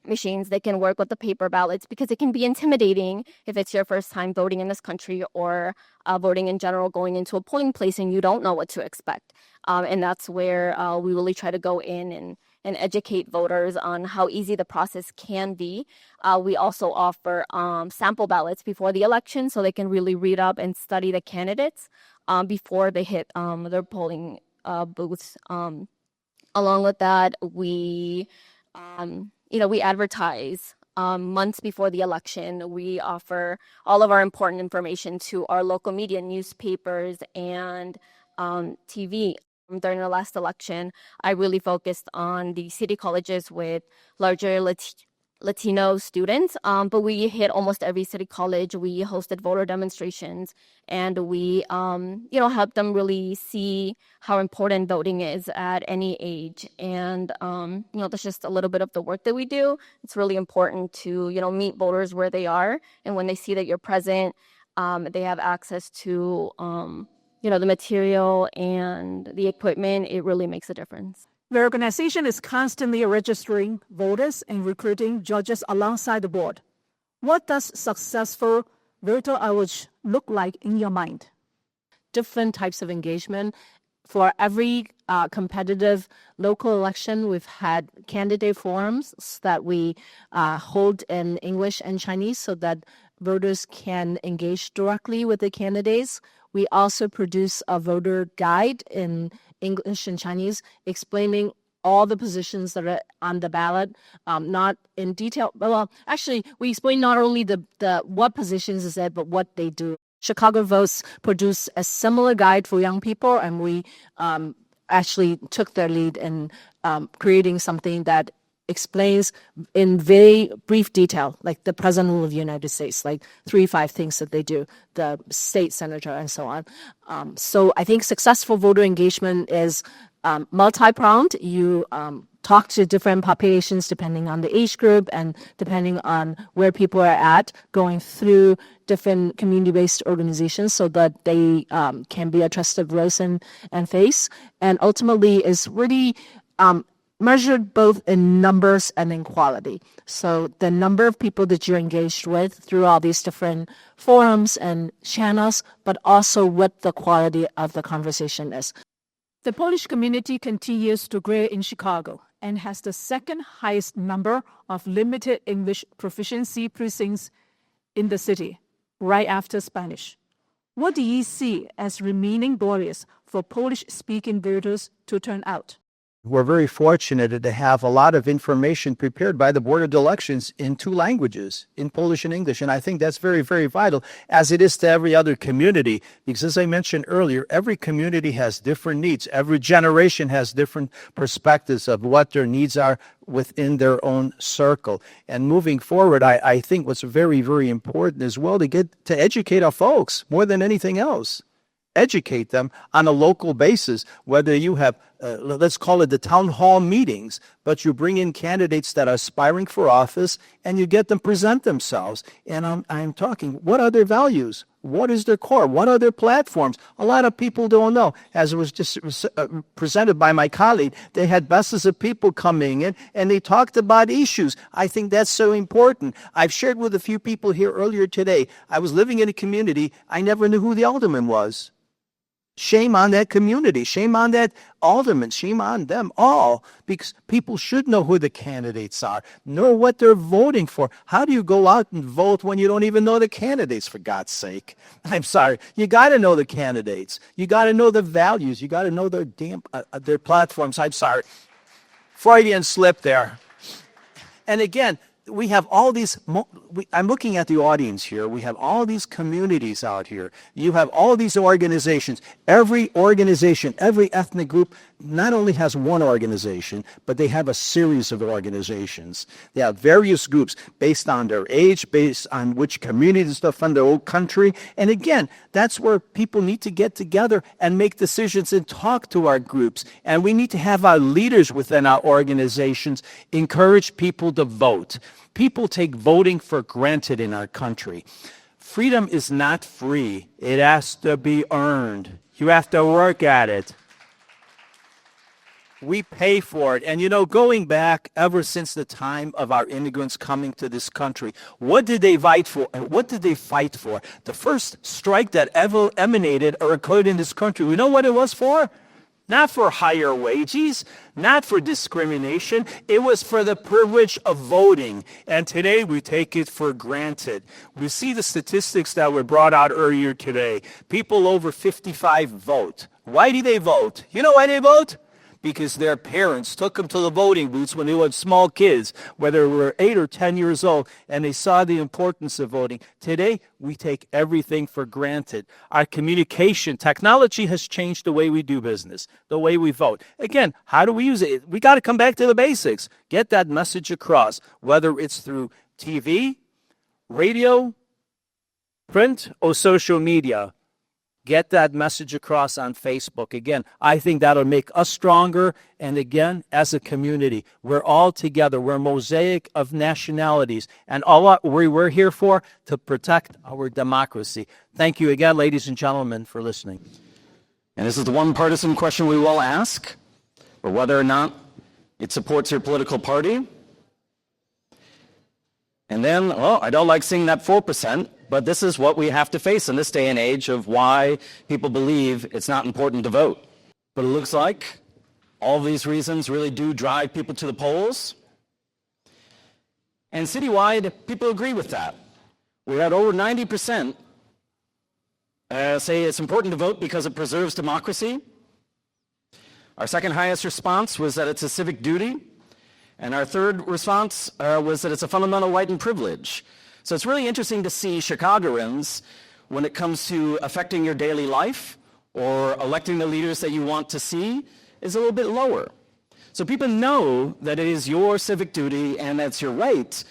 Speaker 14: machines, they can work with the paper ballots, because it can be intimidating if it's your first time voting in this country or voting in general, going into a polling place and you don't know what to expect. And that's where we really try to go in and educate voters on how easy the process can be. We also offer sample ballots before the election, so they can really read up and study the candidates before they hit their polling booths. Along with that, we advertise months before the election. We offer all of our important information to our local media, newspapers, and TV. During the last election, I really focused on the city colleges with larger Latino students, but we hit almost every city college. We hosted voter demonstrations, and we, helped them really see how important voting is at any age. And, that's just a little bit of the work that we do. It's really important to, meet voters where they are. And when they see that you're present, they have access to, the material and the equipment, it really makes a difference.
Speaker 12: The organization is constantly registering voters and recruiting judges alongside the board. What does successful voter outreach look like in your mind?
Speaker 4: Different types of engagement. For every competitive local election, we've had candidate forums that we hold in English and Chinese so that voters can engage directly with the candidates. We also produce a voter guide in English and Chinese explaining all the positions that are on the ballot, not in detail. Well, actually, we explain not only the what positions is it, but what they do. Chicago Votes produced a similar guide for young people, and we actually took their lead in creating something that explains in very brief detail, like the President of the United States, like 3-5 things that they do, the state senator, and so on. So I think successful voter engagement is multi-pronged. You talk to different populations depending on the age group and depending on where people are at, going through different community-based organizations so that they can be a trusted voice and face. And ultimately is really measured both in numbers and in quality. So the number of people that you're engaged with through all these different forums and channels, but also what the quality of the conversation is.
Speaker 12: The Polish community continues to grow in Chicago and has the second highest number of limited English proficiency precincts in the city, right after Spanish. What do you see as remaining barriers for Polish-speaking voters to turn out?
Speaker 15: We're very fortunate to have a lot of information prepared by the Board of Elections in 2 languages, in Polish and English. And I think that's very, very vital, as it is to every other community. Because as I mentioned earlier, every community has different needs. Every generation has different perspectives of what their needs are within their own circle. And moving forward, I think what's very, very important as well to get to educate our folks more than anything else. educate them on a local basis, whether you have, let's call it the town hall meetings, but you bring in candidates that are aspiring for office and you get them present themselves. And I'm talking, what are their values? What is their core? What are their platforms? A lot of people don't know. As it was just presented by my colleague, they had buses of people coming in and they talked about issues. I think that's so important. I've shared with a few people here earlier today. I was living in a community. I never knew who the alderman was. Shame on that community. Shame on that alderman. Shame on them all, because people should know who the candidates are, know what they're voting for. How do you go out and vote when you don't even know the candidates, for God's sake? I'm sorry. You got to know the candidates. You got to know the values. You got to know their platforms. I'm sorry. Freudian slip there. And again, we have all these, I'm looking at the audience here. We have all these communities out here. You have all these organizations. Every organization, every ethnic group not only has one organization, but they have a series of organizations. They have various groups based on their age, based on which communities they're from, their old country. And again, that's where people need to get together and make decisions and talk to our groups. And we need to have our leaders within our organizations encourage people to vote. People take voting for granted in our country. Freedom is not free. It has to be earned. You have to work at it. We pay for it. And you know, going back ever since the time of our immigrants coming to this country, what did they fight for? What did they fight for? The first strike that ever emanated or occurred in this country, we know what it was for? Not for higher wages, not for discrimination. It was for the privilege of voting. And today we take it for granted. We see the statistics that were brought out earlier today. People over 55 vote. Why do they vote? You know why they vote? Because their parents took them to the voting booths when they were small kids, whether they were 8 or 10 years old, and they saw the importance of voting. Today, we take everything for granted. Our communication technology has changed the way we do business, the way we vote. Again, how do we use it? We got to come back to the basics. Get that message across, whether it's through TV, radio, print, or social media. Get that message across on Facebook. Again, I think that'll make us stronger. And again, as a community, we're all together. We're a mosaic of nationalities. And all what we're here for, to protect our democracy. Thank you again, ladies and gentlemen, for listening.
Speaker 2: And this is the one partisan question we will ask, or whether or not it supports your political party. And then, well, I don't like seeing that 4%. But this is what we have to face in this day and age of why people believe it's not important to vote. But it looks like all of these reasons really do drive people to the polls. And citywide, people agree with that. We're at over 90% say it's important to vote because it preserves democracy. Our second highest response was that it's a civic duty. And our third response was that it's a fundamental right and privilege. So it's really interesting to see Chicagoans, when it comes to affecting your daily life or electing the leaders that you want to see, is a little bit lower. So people know that it is your civic duty and that's your right,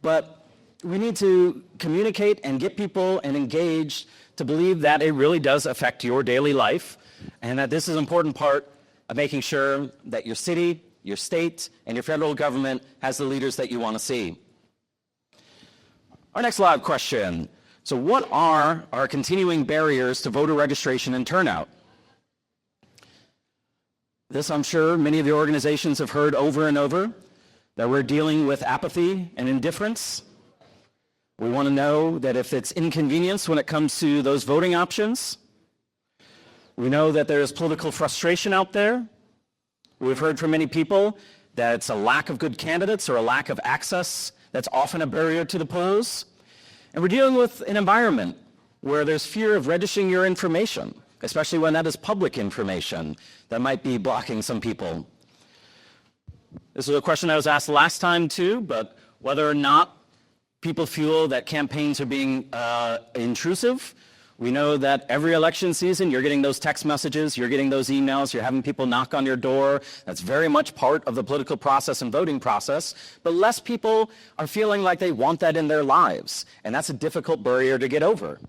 Speaker 2: but we need to communicate and get people and engaged to believe that it really does affect your daily life and that this is an important part of making sure that your city, your state, and your federal government has the leaders that you want to see. Our next live question. So what are our continuing barriers to voter registration and turnout? This, I'm sure, many of the organizations have heard over and over, that we're dealing with apathy and indifference. We want to know that if it's inconvenience when it comes to those voting options. We know that there is political frustration out there. We've heard from many people that it's a lack of good candidates or a lack of access that's often a barrier to the polls. And we're dealing with an environment where there's fear of registering your information, especially when that is public information that might be blocking some people. This is a question I was asked last time too, but whether or not people feel that campaigns are being intrusive. We know that every election season, you're getting those text messages, you're getting those emails, you're having people knock on your door. That's very much part of the political process and voting process. But less people are feeling like they want that in their lives. And that's a difficult barrier to get over.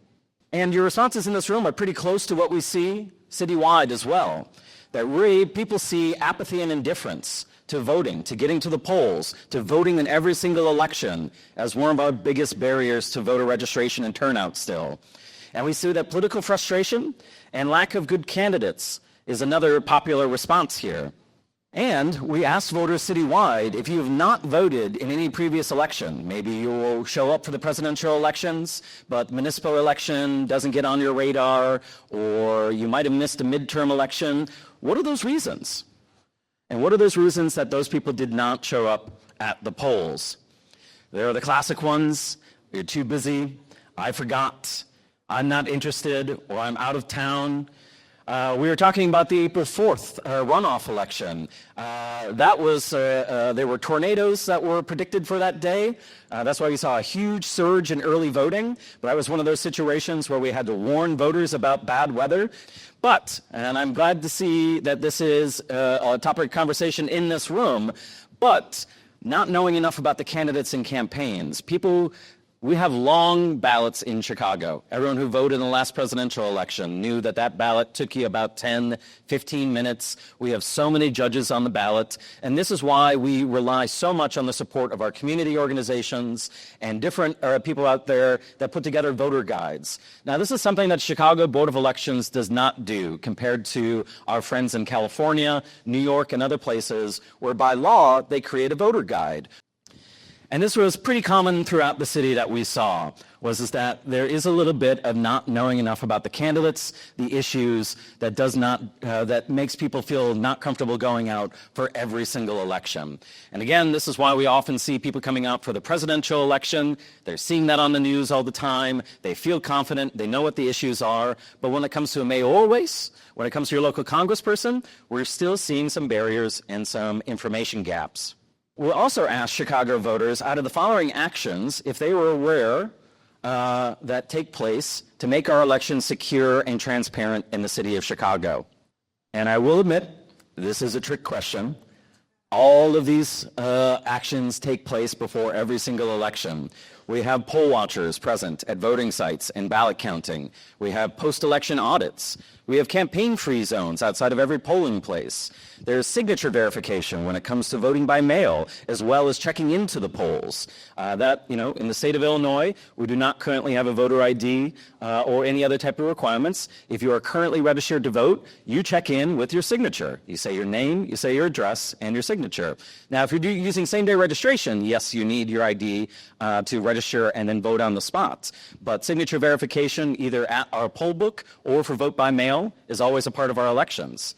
Speaker 2: And your responses in this room are pretty close to what we see citywide as well. That really people see apathy and indifference to voting, to getting to the polls, to voting in every single election as one of our biggest barriers to voter registration and turnout still. And we see that political frustration and lack of good candidates is another popular response here. And we asked voters citywide, if you have not voted in any previous election, maybe you will show up for the presidential elections, but municipal election doesn't get on your radar, or you might have missed a midterm election, what are those reasons? And what are those reasons that those people did not show up at the polls? There are the classic ones: you're too busy, I forgot, I'm not interested, or I'm out of town. We were talking about the April 4th runoff election. There were tornadoes that were predicted for that day. That's why we saw a huge surge in early voting. But that was one of those situations where we had to warn voters about bad weather. But, and I'm glad to see that this is a topic of conversation in this room, but not knowing enough about the candidates and campaigns. We have long ballots in Chicago. Everyone who voted in the last presidential election knew that that ballot took you about 10, 15 minutes. We have so many judges on the ballot, and this is why we rely so much on the support of our community organizations and different people out there that put together voter guides. Now, this is something that Chicago Board of Elections does not do compared to our friends in California, New York, and other places where by law they create a voter guide. And this was pretty common throughout the city that we saw, was that there is a little bit of not knowing enough about the candidates, the issues that makes people feel not comfortable going out for every single election. And again, this is why we often see people coming out for the presidential election. They're seeing that on the news all the time. They feel confident. They know what the issues are. But when it comes to a mayoral race, when it comes to your local congressperson, we're still seeing some barriers and some information gaps. We'll also ask Chicago voters, out of the following actions, if they were aware that take place to make our elections secure and transparent in the city of Chicago. And I will admit, this is a trick question. All of these actions take place before every single election. We have poll watchers present at voting sites and ballot counting. We have post-election audits. We have campaign-free zones outside of every polling place. There's signature verification when it comes to voting by mail, as well as checking into the polls. In the state of Illinois, we do not currently have a voter ID or any other type of requirements. If you are currently registered to vote, you check in with your signature. You say your name, you say your address, and your signature. Now, if you're using same-day registration, yes, you need your ID to register and then vote on the spot. But signature verification, either at our poll book or for vote by mail, is always a part of our elections.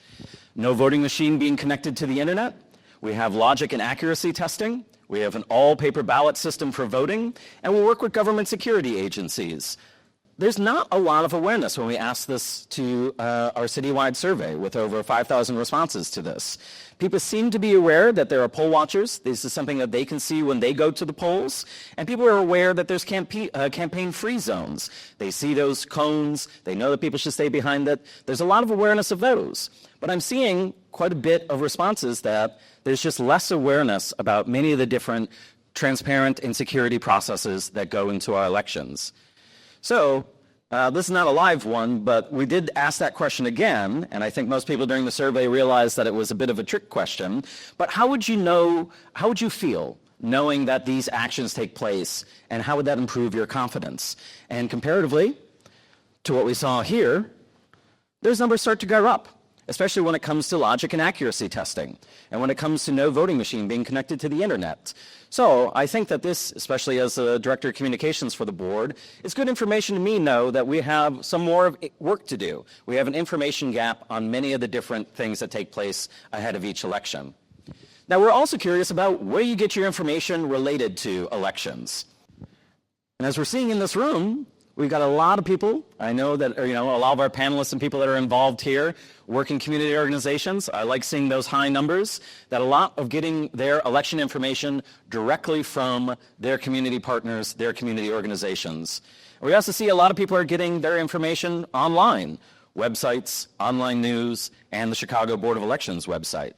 Speaker 2: No voting machine being connected to the internet. We have logic and accuracy testing. We have an all-paper ballot system for voting, and we'll work with government security agencies. There's not a lot of awareness when we ask this to our citywide survey with over 5,000 responses to this. People seem to be aware that there are poll watchers. This is something that they can see when they go to the polls. And people are aware that there's campaign-free zones. They see those cones. They know that people should stay behind it. There's a lot of awareness of those. But I'm seeing quite a bit of responses that there's just less awareness about many of the different transparent and security processes that go into our elections. So this is not a live one, but we did ask that question again, and I think most people during the survey realized that it was a bit of a trick question. But how would you feel knowing that these actions take place, and how would that improve your confidence? And comparatively to what we saw here, those numbers start to go up, especially when it comes to logic and accuracy testing, and when it comes to no voting machine being connected to the internet. So I think that this, especially as the Director of Communications for the board, is good information to me know that we have some more work to do. We have an information gap on many of the different things that take place ahead of each election. Now, we're also curious about where you get your information related to elections. And as we're seeing in this room, we've got a lot of people. I know that, a lot of our panelists and people that are involved here work in community organizations. I like seeing those high numbers, that a lot of getting their election information directly from their community partners, their community organizations. We also see a lot of people are getting their information online, websites, online news, and the Chicago Board of Elections website.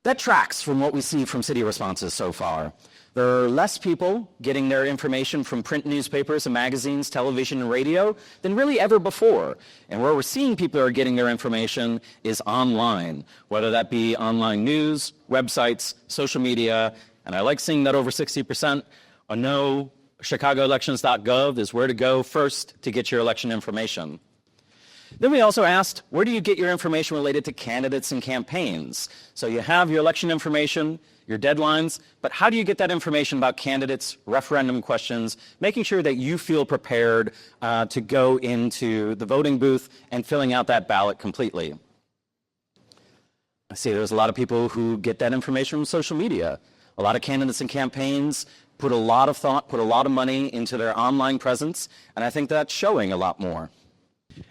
Speaker 2: That tracks from what we see from city responses so far. There are less people getting their information from print newspapers and magazines, television and radio than really ever before. And where we're seeing people are getting their information is online, whether that be online news, websites, social media. And I like seeing that over 60% know chicagoelections.gov is where to go first to get your election information. Then we also asked, where do you get your information related to candidates and campaigns? So you have your election information, your deadlines, but how do you get that information about candidates, referendum questions, making sure that you feel prepared to go into the voting booth and filling out that ballot completely? I see there's a lot of people who get that information from social media. A lot of candidates and campaigns put a lot of thought, put a lot of money into their online presence, and I think that's showing a lot more.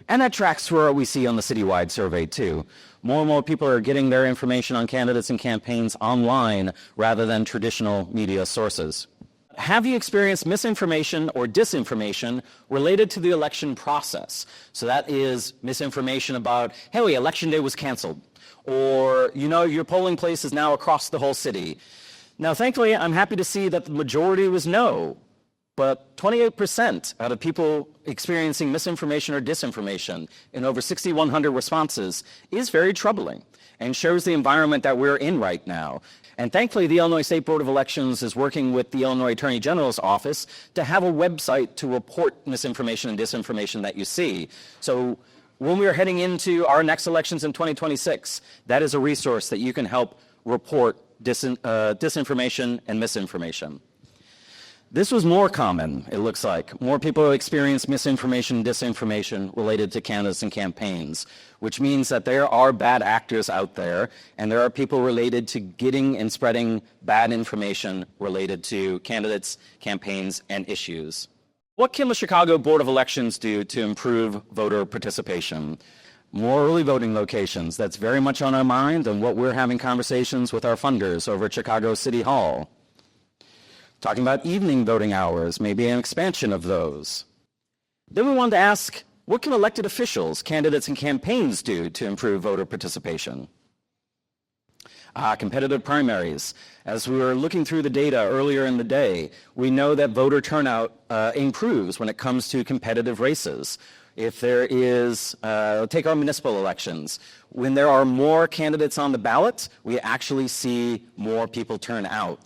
Speaker 2: And that tracks for what we see on the citywide survey too. More and more people are getting their information on candidates and campaigns online rather than traditional media sources. Have you experienced misinformation or disinformation related to the election process? So that is misinformation about, hey, election day was canceled, or your polling place is now across the whole city. Now, thankfully, I'm happy to see that the majority was no. But 28% out of people experiencing misinformation or disinformation in over 6,100 responses is very troubling and shows the environment that we're in right now. And thankfully, the Illinois State Board of Elections is working with the Illinois Attorney General's office to have a website to report misinformation and disinformation that you see. So when we are heading into our next elections in 2026, that is a resource that you can help report disinformation and misinformation. This was more common, it looks like. More people experience misinformation and disinformation related to candidates and campaigns, which means that there are bad actors out there, and there are people related to getting and spreading bad information related to candidates, campaigns, and issues. What can the Chicago Board of Elections do to improve voter participation? More early voting locations, that's very much on our mind and what we're having conversations with our funders over at Chicago City Hall. Talking about evening voting hours, maybe an expansion of those. Then we wanted to ask, what can elected officials, candidates, and campaigns do to improve voter participation? Competitive primaries. As we were looking through the data earlier in the day, we know that voter turnout improves when it comes to competitive races. If there is, take our municipal elections, when there are more candidates on the ballot, we actually see more people turn out.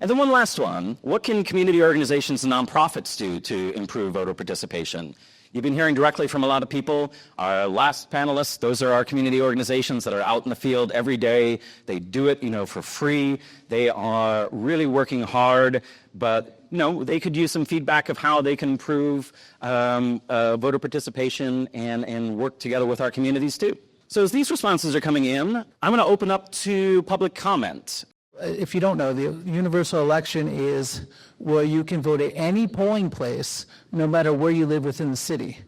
Speaker 2: And then one last one, what can community organizations and nonprofits do to improve voter participation? You've been hearing directly from a lot of people. Our last panelists, those are our community organizations that are out in the field every day. They do it, for free. They are really working hard, but they could use some feedback of how they can improve voter participation and work together with our communities too. So as these responses are coming in, I'm going to open up to public comment.
Speaker 15: If you don't know, the universal election is where you can vote at any polling place, no matter where you live within the city.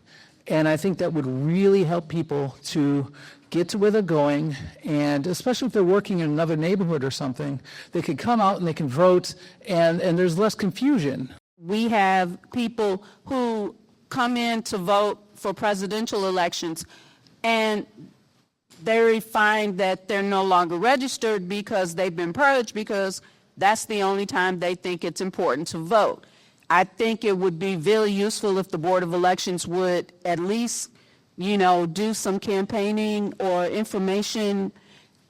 Speaker 15: And I think that would really help people to get to where they're going, and especially if they're working in another neighborhood or something, they can come out and they can vote, and there's less confusion.
Speaker 9: We have people who come in to vote for presidential elections, and they find that they're no longer registered because they've been purged, because that's the only time they think it's important to vote. I think it would be very useful if the Board of Elections would at least, do some campaigning or information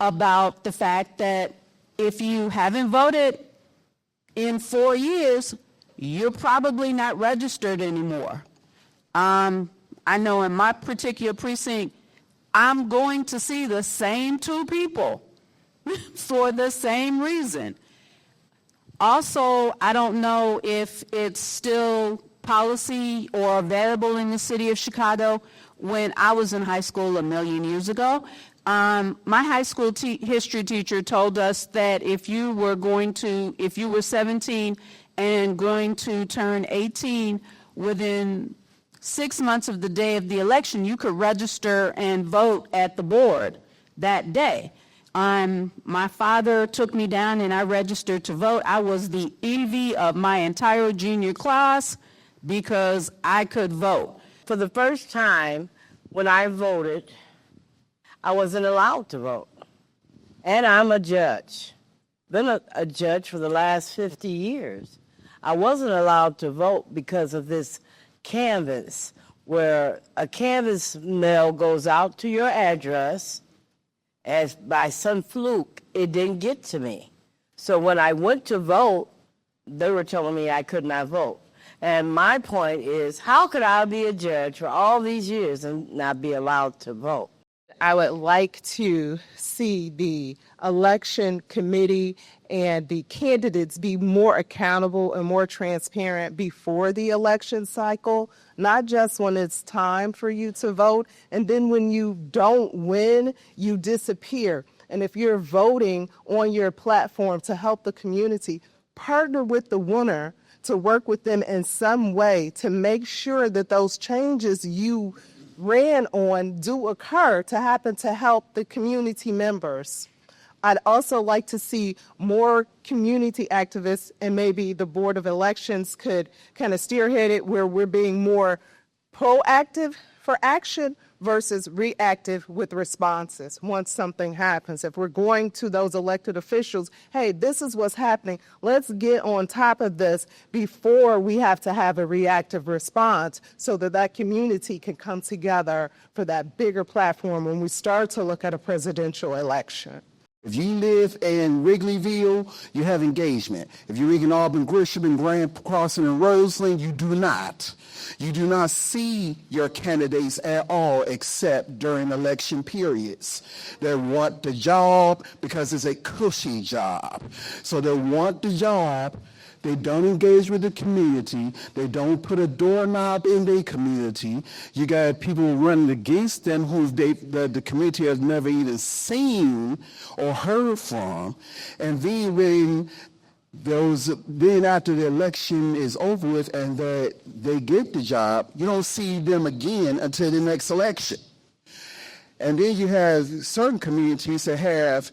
Speaker 9: about the fact that if you haven't voted in 4 years, you're probably not registered anymore. I know in my particular precinct, I'm going to see the same two people for the same reason. Also, I don't know if it's still policy or available in the city of Chicago. When I was in high school a million years ago, my high school history teacher told us that if you were 17 and going to turn 18 within 6 months of the day of the election, you could register and vote at the board that day. My father took me down and I registered to vote. I was the envy of my entire junior class because I could vote.
Speaker 16: For the first time when I voted, I wasn't allowed to vote. And I'm a judge. been a judge for the last 50 years. I wasn't allowed to vote because of this canvas, where a canvas mail goes out to your address, as by some fluke, it didn't get to me. So when I went to vote, they were telling me I could not vote. And my point is, how could I be a judge for all these years and not be allowed to vote?
Speaker 17: I would like to see the election committee and the candidates be more accountable and more transparent before the election cycle, not just when it's time for you to vote. And then when you don't win, you disappear. And if you're voting on your platform to help the community, partner with the winner to work with them in some way to make sure that those changes you ran on do occur to happen to help the community members. I'd also like to see more community activists, and maybe the Board of Elections could kind of spearhead it where we're being more proactive for action versus reactive with responses once something happens. If we're going to those elected officials, hey, this is what's happening, let's get on top of this before we have to have a reactive response so that that community can come together for that bigger platform when we start to look at a presidential election.
Speaker 18: If you live in Wrigleyville, you have engagement. If you live in Auburn, Grisham, and Grand Crossing, and Roseland, you do not. You do not see your candidates at all except during election periods. They want the job because it's a cushy job. So they want the job. They don't engage with the community. They don't put a doorknob in their community. You got people running against them who the community has never even seen or heard from. And then then after the election is over with and they get the job, you don't see them again until the next election. And then you have certain communities that have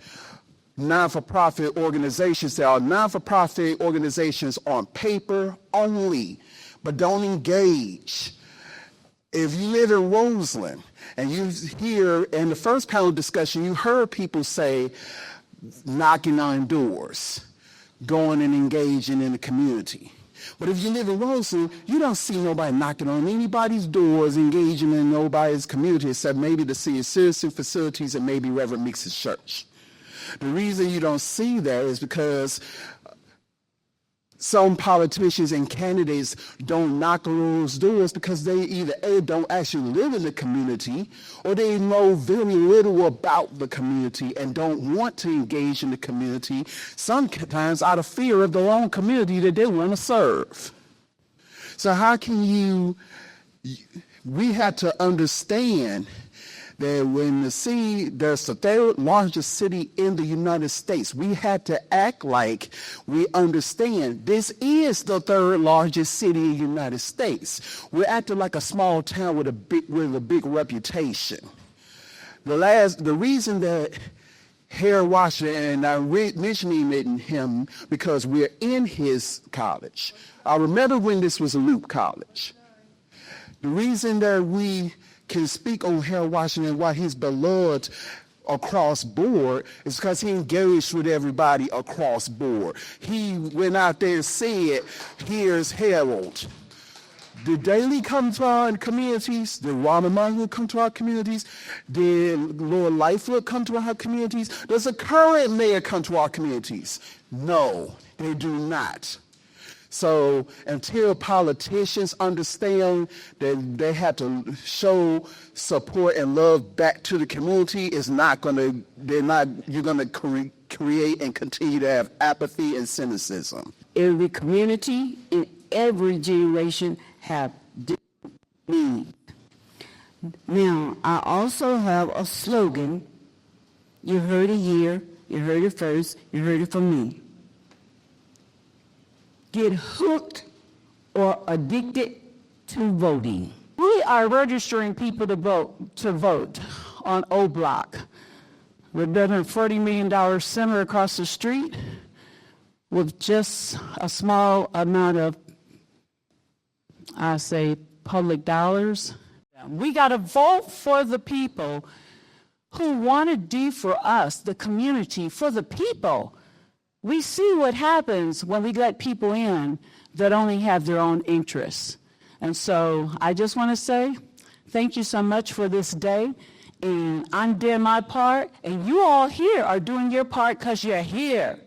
Speaker 18: non-for-profit organizations that are non-for-profit organizations on paper only, but don't engage. If you live in Roseland and you hear in the first panel discussion, you heard people say knocking on doors, going and engaging in the community. But if you live in Roseland, you don't see nobody knocking on anybody's doors, engaging in nobody's community except maybe the senior citizen facilities and maybe Reverend Meeks' church. The reason you don't see that is because some politicians and candidates don't knock on those doors because they either A, don't actually live in the community, or they know very little about the community and don't want to engage in the community, sometimes out of fear of their own community that they want to serve. So how can we have to understand that when there's the third largest city in the United States, we had to act like we understand this is the third largest city in the United States. We're acting like a small town with a big reputation. The reason that Harold Washington, and I'm mentioning him because we're in his college. I remember when this was a Loop College. The reason that we can speak on Harold Washington, why he's beloved across board, is because he engaged with everybody across board. He went out there and said, here's Harold. Did Daley come to our communities? Did Ramen Mongo come to our communities? Did Lord Lightfoot come to our communities? Does the current mayor come to our communities? No, they do not. So until politicians understand that they have to show support and love back to the community, you're going to create and continue to have apathy and cynicism.
Speaker 16: Every community in every generation have different needs. Now, I also have a slogan. You heard it here, you heard it first, you heard it from me. Get hooked or addicted to voting.
Speaker 9: We are registering people to vote on O Block. We're building a $40 million center across the street with just a small amount of, I say, public dollars. We got to vote for the people who want to do for us, the community, for the people. We see what happens when we let people in that only have their own interests. And so I just want to say thank you so much for this day. And I'm doing my part, and you all here are doing your part because you're here.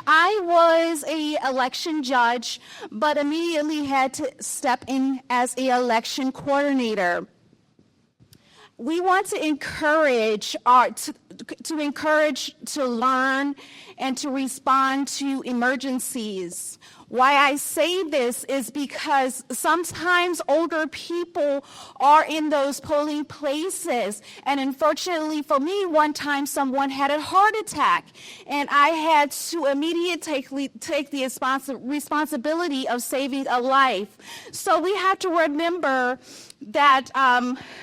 Speaker 19: I was a election judge, but immediately had to step in as a election coordinator. We want to encourage to learn and to respond to emergencies. Why I say this is because sometimes older people are in those polling places. And unfortunately for me, one time someone had a heart attack and I had to immediately take the responsibility of saving a life. So we have to remember that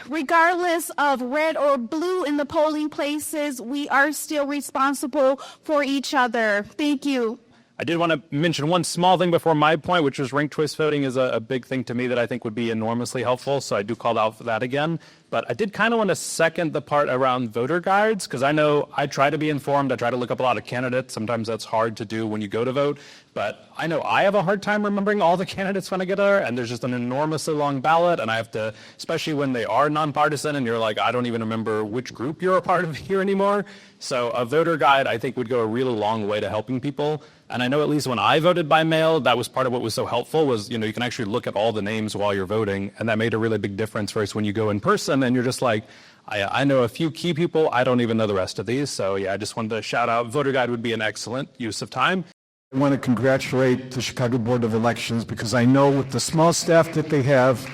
Speaker 19: regardless of red or blue in the polling places, we are still responsible for each other. Thank you.
Speaker 20: I did want to mention one small thing before my point, which was ranked choice voting is a big thing to me that I think would be enormously helpful. So I do call out for that again. But I did kind of want to second the part around voter guides, because I know I try to be informed. I try to look up a lot of candidates. Sometimes that's hard to do when you go to vote. But I know I have a hard time remembering all the candidates when I get there, and there's just an enormously long ballot, and I have to, especially when they are nonpartisan, and you're like, I don't even remember which group you're a part of here anymore. So a voter guide, I think, would go a really long way to helping people. And I know at least when I voted by mail, that was part of what was so helpful was, you can actually look at all the names while you're voting, and that made a really big difference versus when you go in person and you're just like, I know a few key people, I don't even know the rest of these. So yeah, I just wanted to shout out, voter guide would be an excellent use of time.
Speaker 18: I want to congratulate the Chicago Board of Elections because I know with the small staff that they have,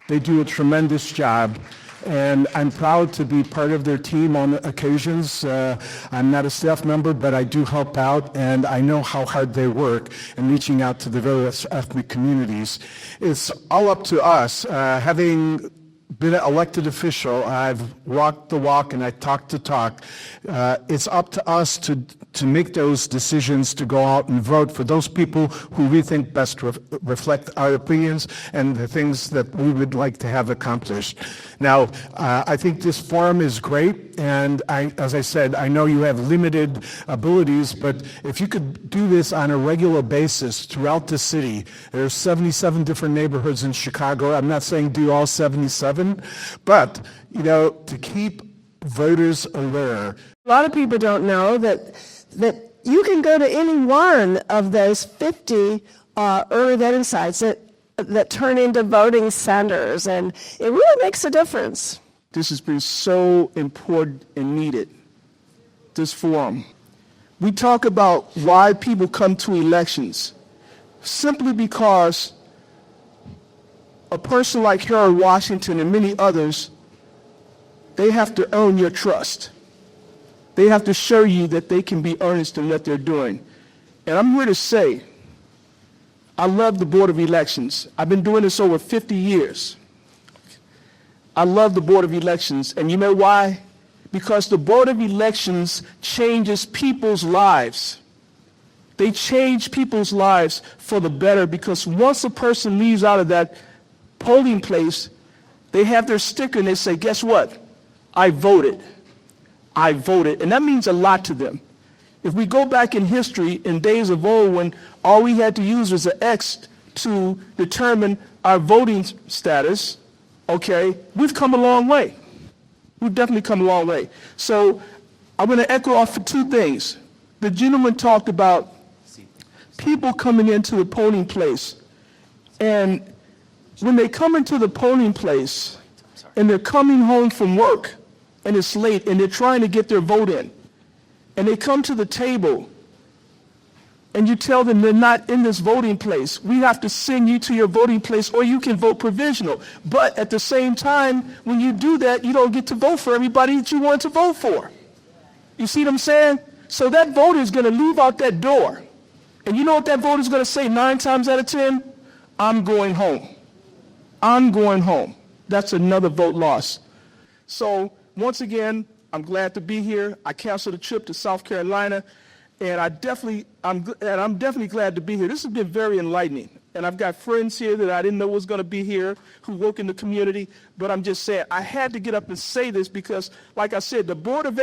Speaker 18: they do a tremendous job. And I'm proud to be part of their team on occasions. I'm not a staff member, but I do help out, and I know how hard they work in reaching out to the various ethnic communities. It's all up to us. Having been an elected official, I've walked the walk and I talked the talk. It's up to us to make those decisions to go out and vote for those people who we think best reflect our opinions and the things that we would like to have accomplished. Now, I think this forum is great, and as I said, I know you have limited abilities, but if you could do this on a regular basis throughout the city, there's 77 different neighborhoods in Chicago. I'm not saying do all 77, but, to keep voters aware.
Speaker 6: A lot of people don't know that you can go to any one of those 50 early voting sites that turn into voting centers, and it really makes a difference.
Speaker 18: This has been so important and needed, this forum. We talk about why people come to elections, simply because a person like Harold Washington and many others, they have to earn your trust. They have to show you that they can be earnest in what they're doing. And I'm here to say, I love the Board of Elections. I've been doing this over 50 years. I love the Board of Elections. And you know why? Because the Board of Elections changes people's lives. They change people's lives for the better, because once a person leaves out of that polling place, they have their sticker and they say, guess what? I voted. I voted. And that means a lot to them. If we go back in history, in days of old, when all we had to use was an X to determine our voting status, okay, we've come a long way. We've definitely come a long way. So I'm going to echo off for two things. The gentleman talked about people coming into the polling place, and when they come into the polling place and they're coming home from work and it's late and they're trying to get their vote in, and they come to the table and you tell them they're not in this voting place, we have to send you to your voting place, or you can vote provisional. But at the same time, when you do that, you don't get to vote for everybody that you want to vote for. You see what I'm saying? So that voter is going to leave out that door. And you know what that voter is going to say 9 times out of 10? I'm going home. I'm going home. That's another vote lost. So once again, I'm glad to be here. I canceled a trip to South Carolina, and I'm definitely glad to be here. This has been very enlightening, and I've got friends here that I didn't know was going to be here who work in the community. But I'm just saying, I had to get up and say this because, like I said, the Board of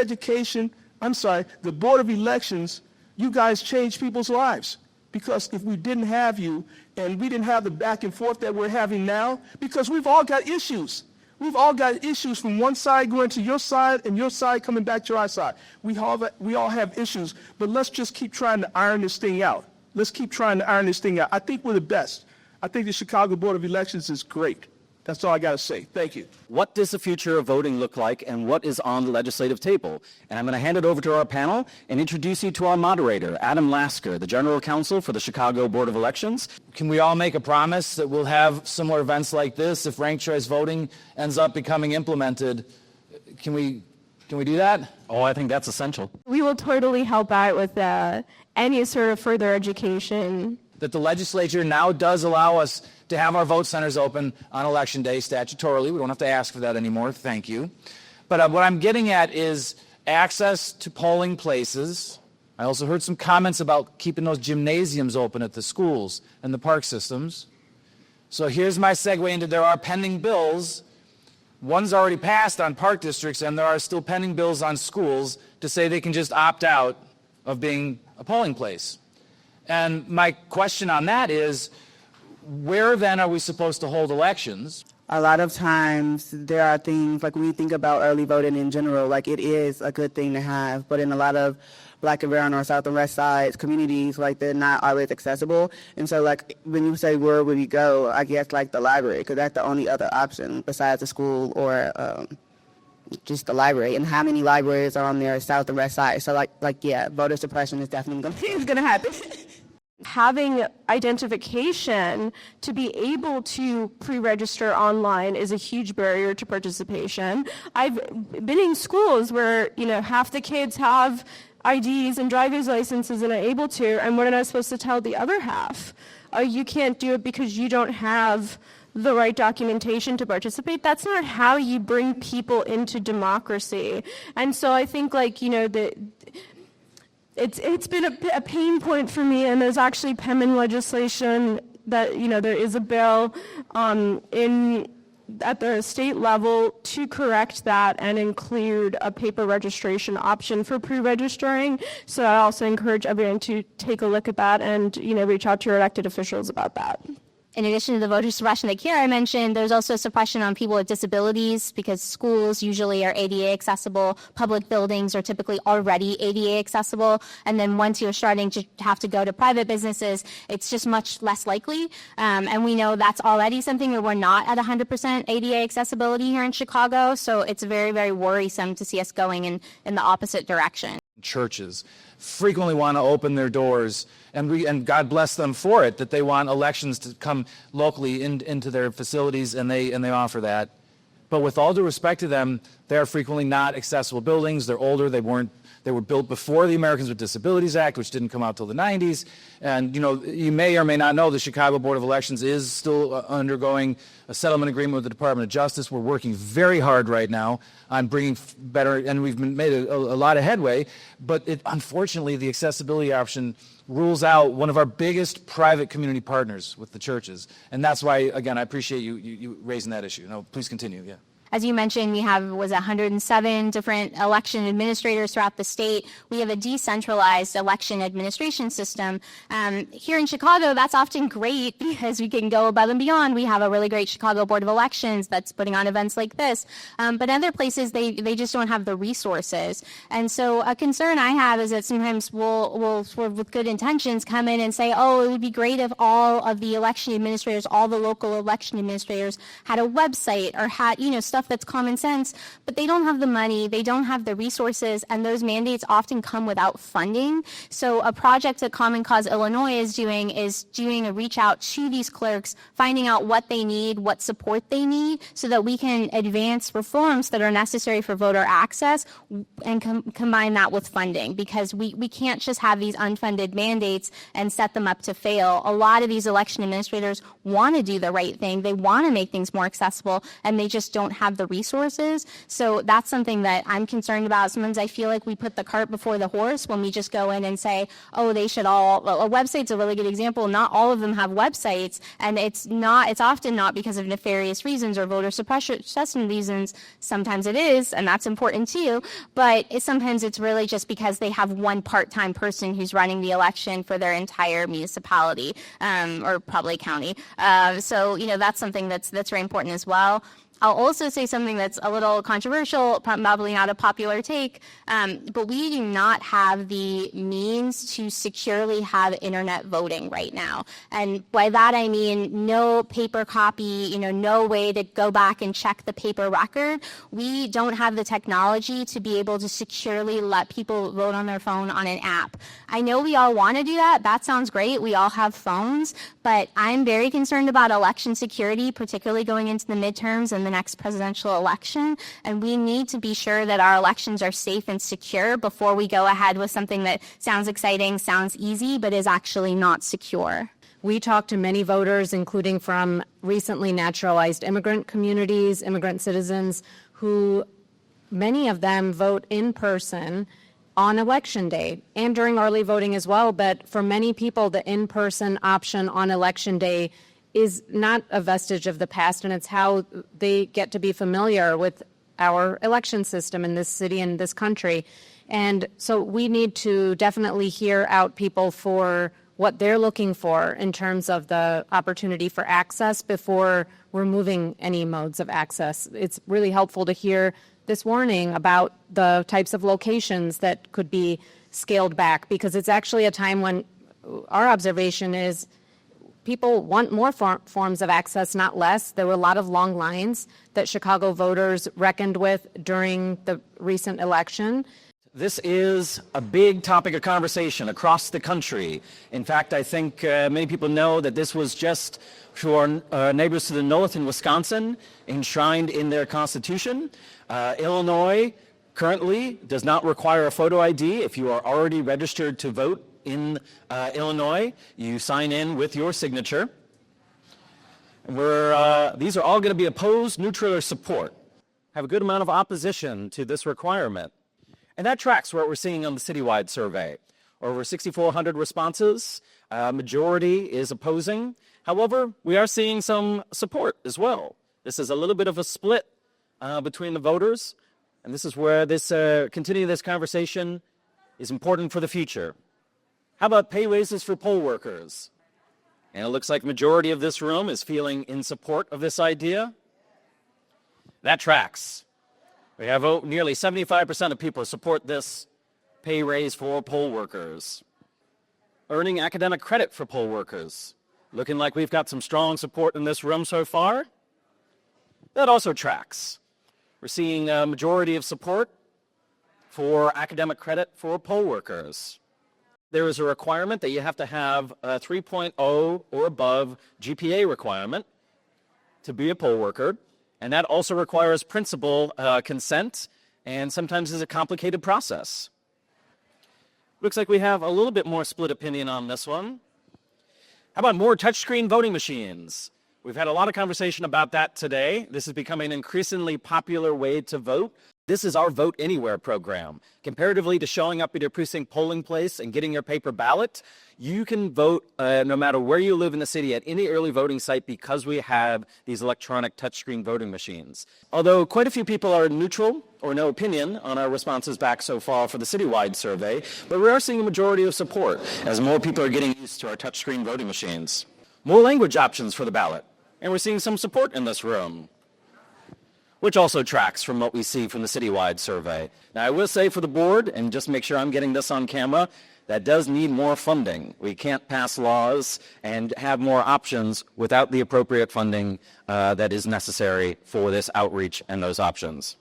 Speaker 18: Elections,
Speaker 21: You guys changed people's lives. Because if we didn't have you and we didn't have the back and forth that we're having now, because we've all got issues. We've all got issues from one side going to your side and your side coming back to our side. We all have issues, but let's just keep trying to iron this thing out. Let's keep trying to iron this thing out. I think we're the best. I think the Chicago Board of Elections is great. That's all I got to say. Thank you.
Speaker 2: What does the future of voting look like, and what is on the legislative table? And I'm going to hand it over to our panel and introduce you to our moderator, Adam Lasker, the General Counsel for the Chicago Board of Elections.
Speaker 22: Can we all make a promise that we'll have similar events like this if ranked choice voting ends up becoming implemented? Can we do that?
Speaker 2: Oh, I think that's essential.
Speaker 23: We will totally help out with any sort of further education.
Speaker 22: That the legislature now does allow us to have our vote centers open on Election Day statutorily. We don't have to ask for that anymore. Thank you. But what I'm getting at is access to polling places. I also heard some comments about keeping those gymnasiums open at the schools and the park systems. So here's my segue into there are pending bills. One's already passed on park districts, and there are still pending bills on schools to say they can just opt out of being a polling place. And my question on that is, where then are we supposed to hold elections?
Speaker 5: A lot of times there are things like when you think about early voting in general, like it is a good thing to have, but in a lot of Black and brown or South and West Side communities, like they're not always accessible. And so like when you say where would we go, I guess like the library, because that's the only other option besides the school or just the library. And how many libraries are on their South and West Side? So like yeah, voter suppression is definitely going to happen.
Speaker 23: Having identification to be able to pre-register online is a huge barrier to participation. I've been in schools where, half the kids have IDs and driver's licenses and are able to, and what am I supposed to tell the other half? You can't do it because you don't have the right documentation to participate. That's not how you bring people into democracy. And so I think it's been a pain point for me, and there's actually pending legislation that there is a bill at the state level to correct that and include a paper registration option for pre-registering. So I also encourage everyone to take a look at that and reach out to your elected officials about that.
Speaker 10: In addition to the voter suppression that Kiara mentioned, there's also suppression on people with disabilities because schools usually are ADA accessible. Public buildings are typically already ADA accessible. And then once you're starting to have to go to private businesses, it's just much less likely. And we know that's already something where we're not at 100% ADA accessibility here in Chicago. So it's very, very worrisome to see us going in the opposite direction.
Speaker 22: Churches frequently want to open their doors, and God bless them for it, that they want elections to come locally into their facilities, and they offer that. But with all due respect to them, they are frequently not accessible buildings. They're older. They were built before the Americans with Disabilities Act, which didn't come out till the 90s. And you may or may not know the Chicago Board of Elections is still undergoing a settlement agreement with the Department of Justice. We're working very hard right now on bringing better, and we've made a lot of headway. But unfortunately, the accessibility option rules out one of our biggest private community partners with the churches. And that's why, again, I appreciate you raising that issue. No, please continue. Yeah.
Speaker 10: As you mentioned, we have 107 different election administrators throughout the state. We have a decentralized election administration system. Here in Chicago, that's often great because we can go above and beyond. We have a really great Chicago Board of Elections that's putting on events like this. But other places, they just don't have the resources. And so a concern I have is that sometimes we'll sort of with good intentions come in and say, oh, it would be great if all of the election administrators, all the local election administrators had a website or had, stuff that's common sense, but they don't have the money, they don't have the resources, and those mandates often come without funding. So a project that Common Cause Illinois is doing a reach out to these clerks, finding out what they need, what support they need, so that we can advance reforms that are necessary for voter access and combine that with funding, because we can't just have these unfunded mandates and set them up to fail. A lot of these election administrators want to do the right thing, they want to make things more accessible, and they just don't have
Speaker 19: have the resources. So that's something that I'm concerned about. Sometimes I feel like we put the cart before the horse when we just go in and say, oh, they should all, well, a website's a really good example. Not all of them have websites, and it's often not because of nefarious reasons or voter suppression reasons. Sometimes it is, and that's important too, but sometimes it's really just because they have one part-time person who's running the election for their entire municipality, or probably county. So, that's something that's very important as well. I'll also say something that's a little controversial, probably not a popular take, but we do not have the means to securely have internet voting right now. And by that I mean no paper copy, no way to go back and check the paper record. We don't have the technology to be able to securely let people vote on their phone on an app. I know we all want to do that. That sounds great. We all have phones, but I'm very concerned about election security, particularly going into the midterms and the next presidential election, and we need to be sure that our elections are safe and secure before we go ahead with something that sounds exciting, sounds easy, but is actually not secure.
Speaker 1: We talked to many voters, including from recently naturalized immigrant communities, immigrant citizens, who many of them vote in person on election day and during early voting as well. But for many people, the in-person option on election day is not a vestige of the past, and it's how they get to be familiar with our election system in this city and this country. And so we need to definitely hear out people for what they're looking for in terms of the opportunity for access before removing any modes of access. It's really helpful to hear this warning about the types of locations that could be scaled back, because it's actually a time when our observation is people want more forms of access, not less. There were a lot of long lines that Chicago voters reckoned with during the recent election.
Speaker 2: This is a big topic of conversation across the country. In fact, I think many people know that this was just for our neighbors to the north in Wisconsin, enshrined in their constitution. Illinois currently does not require a photo ID if you are already registered to vote in Illinois. You sign in with your signature. These are all going to be opposed, neutral, or support. Have a good amount of opposition to this requirement. And that tracks what we're seeing on the citywide survey. Over 6,400 responses, majority is opposing. However, we are seeing some support as well. This is a little bit of a split between the voters, and this is where this continuing this conversation is important for the future. How about pay raises for poll workers? And it looks like the majority of this room is feeling in support of this idea. That tracks. We have nearly 75% of people support this pay raise for poll workers. Earning academic credit for poll workers. Looking like we've got some strong support in this room so far. That also tracks. We're seeing a majority of support for academic credit for poll workers. There is a requirement that you have to have a 3.0 or above GPA requirement to be a poll worker, and that also requires principal consent, and sometimes is a complicated process. Looks like we have a little bit more split opinion on this one. How about more touchscreen voting machines? We've had a lot of conversation about that today. This is becoming an increasingly popular way to vote. This is our Vote Anywhere program. Comparatively to showing up at your precinct polling place and getting your paper ballot, you can vote no matter where you live in the city at any early voting site because we have these electronic touchscreen voting machines. Although quite a few people are neutral or no opinion on our responses back so far for the citywide survey, but we are seeing a majority of support as more people are getting used to our touchscreen voting machines. More language options for the ballot, and we're seeing some support in this room, which also tracks from what we see from the citywide survey. Now, I will say for the board, and just make sure I'm getting this on camera, that does need more funding. We can't pass laws and have more options without the appropriate funding that is necessary for this outreach and those options.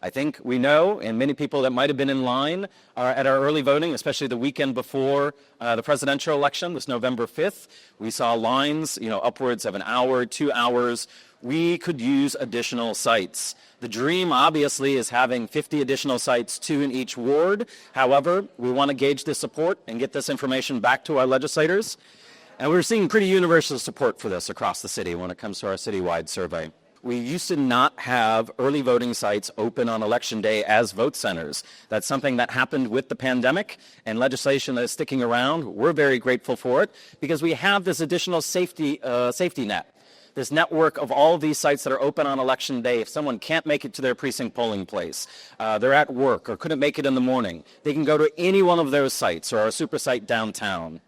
Speaker 2: I think we know, and many people that might have been in line at our early voting, especially the weekend before the presidential election, this November 5th, we saw lines, upwards of an hour, 2 hours. We could use additional sites. The dream, obviously, is having 50 additional sites, 2 in each ward. However, we want to gauge this support and get this information back to our legislators. And we're seeing pretty universal support for this across the city when it comes to our citywide survey. We used to not have early voting sites open on Election Day as vote centers. That's something that happened with the pandemic and legislation that is sticking around. We're very grateful for it because we have this additional safety net, this network of all of these sites that are open on Election Day. If someone can't make it to their precinct polling place, they're at work or couldn't make it in the morning, they can go to any one of those sites or our super site downtown.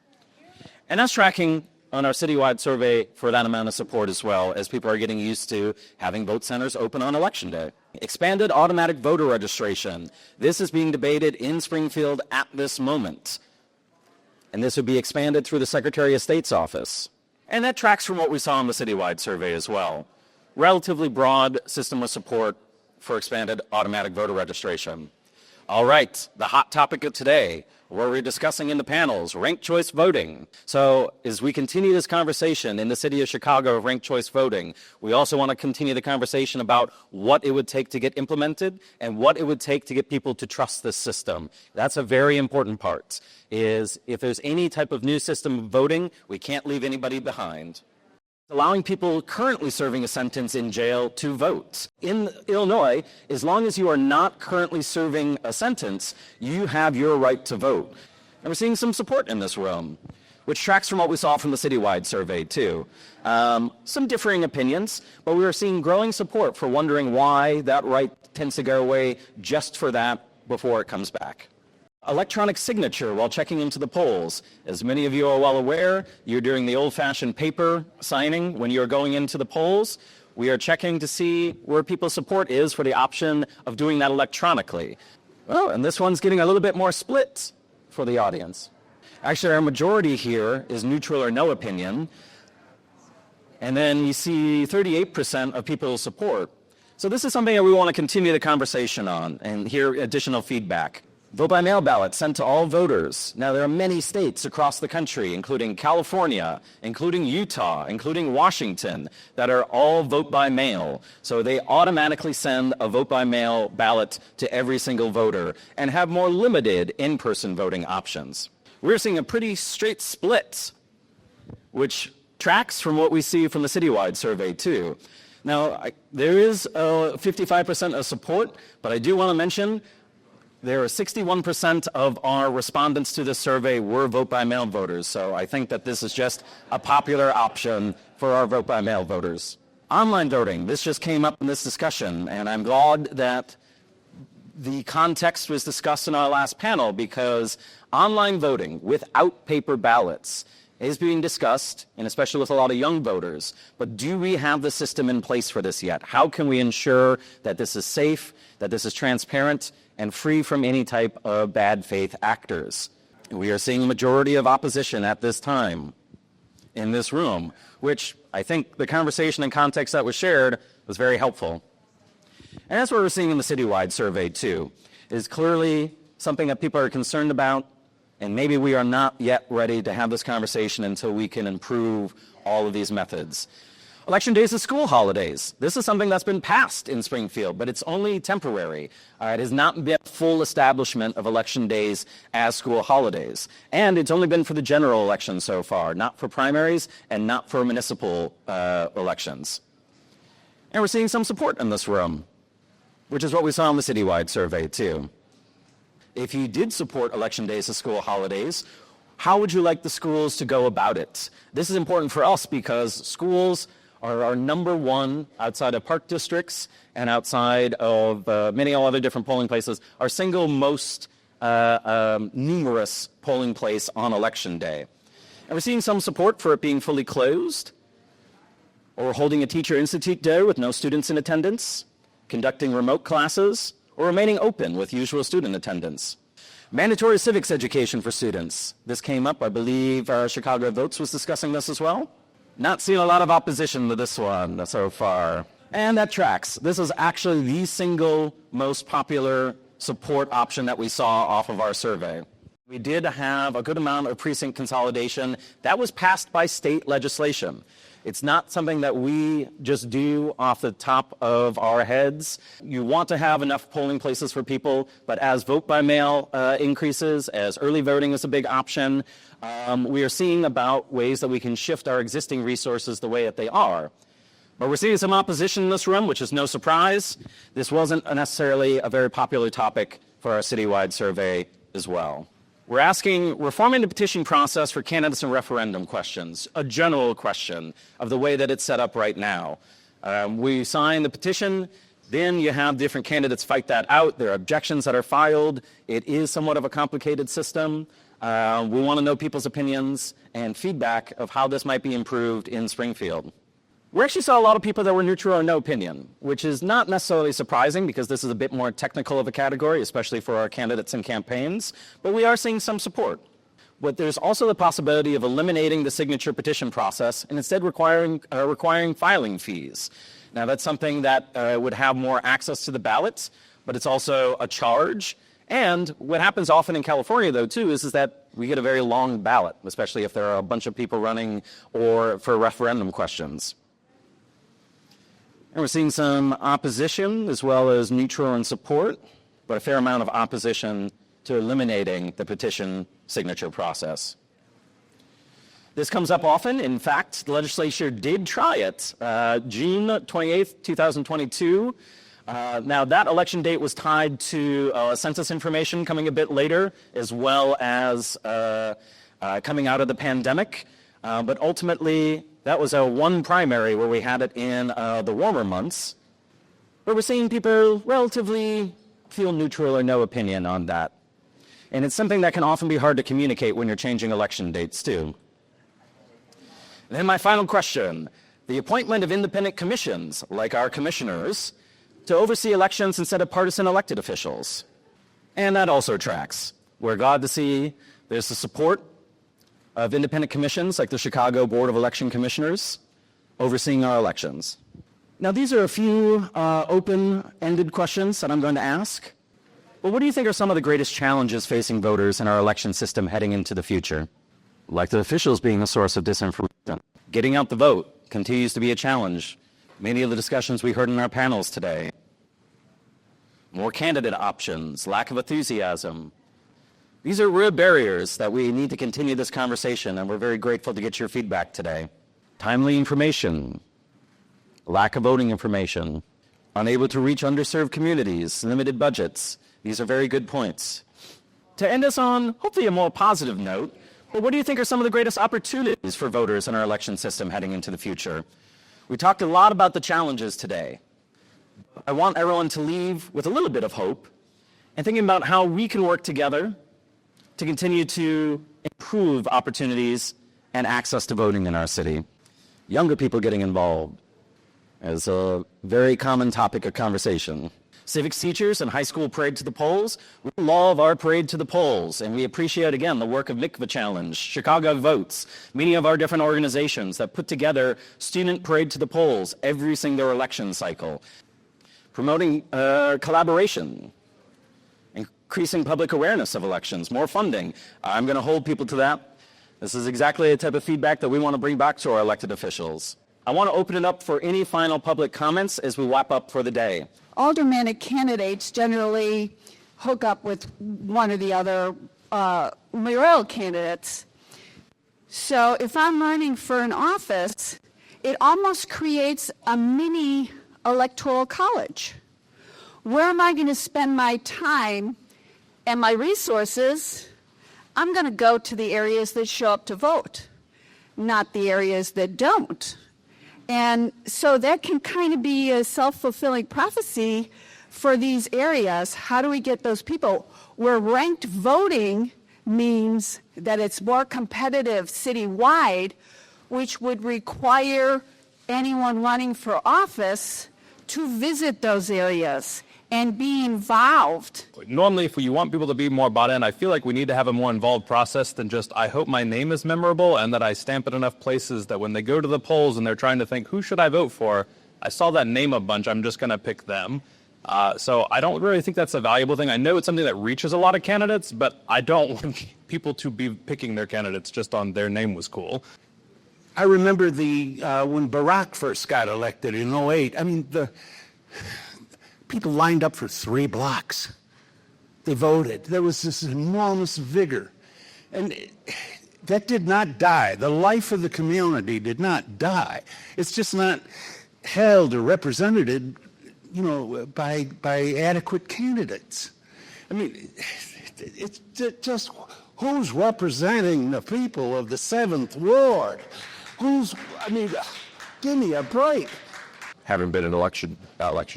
Speaker 2: And that's tracking on our citywide survey for that amount of support as well, as people are getting used to having vote centers open on Election Day. Expanded automatic voter registration. This is being debated in Springfield at this moment. And this would be expanded through the Secretary of State's office. And that tracks from what we saw in the citywide survey as well. Relatively broad system of support for expanded automatic voter registration. All right, the hot topic of today, what we're discussing in the panels, ranked choice voting. So as we continue this conversation in the city of Chicago of ranked choice voting, we also want to continue the conversation about what it would take to get implemented and what it would take to get people to trust this system. That's a very important part, is if there's any type of new system of voting, we can't leave anybody behind. Allowing people currently serving a sentence in jail to vote. In Illinois, as long as you are not currently serving a sentence, you have your right to vote. And we're seeing some support in this room, which tracks from what we saw from the citywide survey too. Some differing opinions, but we are seeing growing support for wondering why that right tends to go away just for that before it comes back. Electronic signature while checking into the polls. As many of you are well aware, you're doing the old-fashioned paper signing when you're going into the polls. We are checking to see where people's support is for the option of doing that electronically. Oh, and this one's getting a little bit more split for the audience. Actually, our majority here is neutral or no opinion. And then you see 38% of people's support. So this is something that we want to continue the conversation on and hear additional feedback. Vote-by-mail ballots sent to all voters. Now, there are many states across the country, including California, including Utah, including Washington, that are all vote-by-mail. So they automatically send a vote-by-mail ballot to every single voter and have more limited in-person voting options. We're seeing a pretty straight split, which tracks from what we see from the citywide survey, too. Now, there is 55% of support, but I do want to mention there are 61% of our respondents to this survey were vote-by-mail voters, so I think that this is just a popular option for our vote-by-mail voters. Online voting, this just came up in this discussion, and I'm glad that the context was discussed in our last panel because online voting without paper ballots is being discussed, and especially with a lot of young voters. But do we have the system in place for this yet? How can we ensure that this is safe, that this is transparent, and free from any type of bad faith actors? We are seeing a majority of opposition at this time in this room, which I think the conversation and context that was shared was very helpful. And that's what we're seeing in the citywide survey too, is clearly something that people are concerned about, and maybe we are not yet ready to have this conversation until we can improve all of these methods. Election days are school holidays. This is something that's been passed in Springfield, but it's only temporary. It has not been full establishment of election days as school holidays. And it's only been for the general election so far, not for primaries and not for municipal elections. And we're seeing some support in this room, which is what we saw in the citywide survey too. If you did support election days as school holidays, how would you like the schools to go about it? This is important for us because schools are our number one outside of park districts and outside of many other different polling places, our single most numerous polling place on election day. And we're seeing some support for it being fully closed, or holding a teacher institute day with no students in attendance, conducting remote classes, or remaining open with usual student attendance. Mandatory civics education for students. This came up, I believe Chicago Votes was discussing this as well. Not seeing a lot of opposition to this one so far. And that tracks. This is actually the single most popular support option that we saw off of our survey. We did have a good amount of precinct consolidation. That was passed by state legislation. It's not something that we just do off the top of our heads. You want to have enough polling places for people, but as vote-by-mail increases, as early voting is a big option, we are seeing about ways that we can shift our existing resources the way that they are. But we're seeing some opposition in this room, which is no surprise. This wasn't necessarily a very popular topic for our citywide survey as well. We're asking, reforming the petition process for candidates and referendum questions, a general question of the way that it's set up right now. We sign the petition, then you have different candidates fight that out. There are objections that are filed. It is somewhat of a complicated system. We want to know people's opinions and feedback of how this might be improved in Springfield. We actually saw a lot of people that were neutral or no opinion, which is not necessarily surprising because this is a bit more technical of a category, especially for our candidates and campaigns, but we are seeing some support. But there's also the possibility of eliminating the signature petition process and instead requiring filing fees. Now that's something that would have more access to the ballots, but it's also a charge. And what happens often in California, though, too, is that we get a very long ballot, especially if there are a bunch of people running or for referendum questions. And we're seeing some opposition as well as neutral and support, but a fair amount of opposition to eliminating the petition signature process. This comes up often. In fact, the legislature did try it June 28th, 2022. Now, that election date was tied to census information coming a bit later, as well as coming out of the pandemic. But ultimately, that was one primary where we had it in the warmer months, where we're seeing people relatively feel neutral or no opinion on that. And it's something that can often be hard to communicate when you're changing election dates, too. And then my final question, the appointment of independent commissions, like our commissioners, to oversee elections instead of partisan elected officials. And that also tracks. We're glad to see there's the support of independent commissions like the Chicago Board of Election Commissioners overseeing our elections. Now, these are a few open-ended questions that I'm going to ask. But what do you think are some of the greatest challenges facing voters in our election system heading into the future? Elected officials being a source of disinformation. Getting out the vote continues to be a challenge. Many of the discussions we heard in our panels today. More candidate options, lack of enthusiasm. These are real barriers that we need to continue this conversation, and we're very grateful to get your feedback today. Timely information, lack of voting information, unable to reach underserved communities, limited budgets. These are very good points. To end us on, hopefully, a more positive note, but what do you think are some of the greatest opportunities for voters in our election system heading into the future? We talked a lot about the challenges today. I want everyone to leave with a little bit of hope and thinking about how we can work together to continue to improve opportunities and access to voting in our city. Younger people getting involved is a very common topic of conversation. Civics teachers and high school parade to the polls. We love our parade to the polls, and we appreciate, again, the work of Mikva Challenge, Chicago Votes, many of our different organizations that put together student parade to the polls every single election cycle. Promoting collaboration, increasing public awareness of elections, more funding. I'm going to hold people to that. This is exactly the type of feedback that we want to bring back to our elected officials. I want to open it up for any final public comments as we wrap up for the day.
Speaker 3: Aldermanic candidates generally hook up with one or the other mayoral candidates. So if I'm running for an office, it almost creates a mini electoral college. Where am I going to spend my time and my resources? I'm going to go to the areas that show up to vote, not the areas that don't. And so that can kind of be a self-fulfilling prophecy for these areas. How do we get those people? Where ranked voting means that it's more competitive citywide, which would require anyone running for office to visit those areas and be involved.
Speaker 20: Normally, if you want people to be more bought in, I feel like we need to have a more involved process than just, I hope my name is memorable and that I stamp it enough places that when they go to the polls and they're trying to think, who should I vote for? I saw that name a bunch, I'm just going to pick them. So I don't really think that's a valuable thing. I know it's something that reaches a lot of candidates, but I don't want people to be picking their candidates just on their name was cool.
Speaker 7: I remember when Barack first got elected in 2008. I mean, the people lined up for 3 blocks. They voted. There was this enormous vigor. And that did not die. The life of the community did not die. It's just not held or represented, by adequate candidates. I mean, it's just who's representing the people of the 7th Ward? Give me a break.
Speaker 8: Having been an election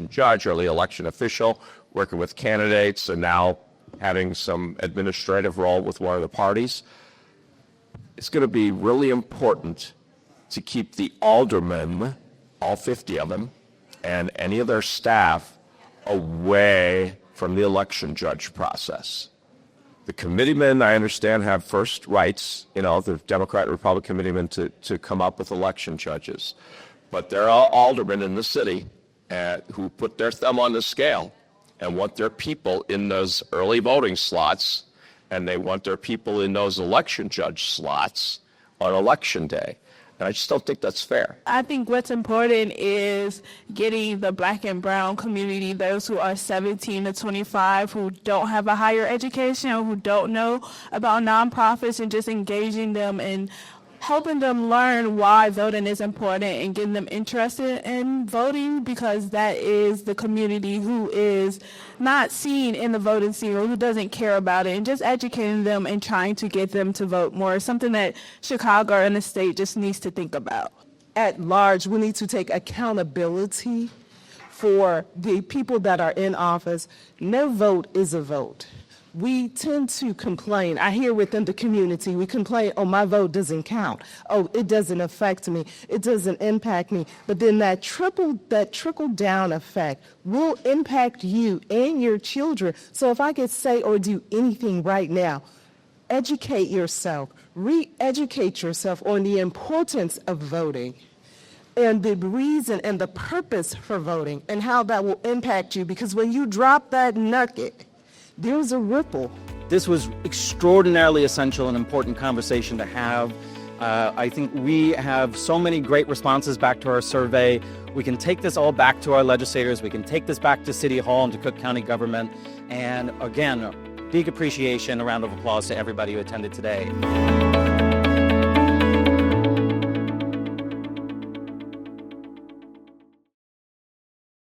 Speaker 8: judge, early election official, working with candidates, and now having some administrative role with one of the parties, it's going to be really important to keep the aldermen, all 50 of them, and any of their staff away from the election judge process. The committeemen, I understand, have first rights, the Democrat and Republican committeemen to come up with election judges. But there are aldermen in the city who put their thumb on the scale and want their people in those early voting slots, and they want their people in those election judge slots on election day. And I just don't think that's fair.
Speaker 23: I think what's important is getting the Black and brown community, those who are 17 to 25, who don't have a higher education or who don't know about nonprofits, and just engaging them and helping them learn why voting is important and getting them interested in voting, because that is the community who is not seen in the voting scene or who doesn't care about it, and just educating them and trying to get them to vote more is something that Chicago and the state just needs to think about.
Speaker 17: At large, we need to take accountability for the people that are in office. No vote is a vote. We tend to complain. I hear within the community, we complain, oh, my vote doesn't count. Oh, it doesn't affect me. It doesn't impact me. But then that trickle down effect will impact you and your children. So if I could say or do anything right now, educate yourself, re-educate yourself on the importance of voting and the reason and the purpose for voting and how that will impact you. Because when you drop that nugget, there's a ripple.
Speaker 2: This was extraordinarily essential and important conversation to have. I think we have so many great responses back to our survey. We can take this all back to our legislators. We can take this back to City Hall and to Cook County government. And again, big appreciation, a round of applause to everybody who attended today.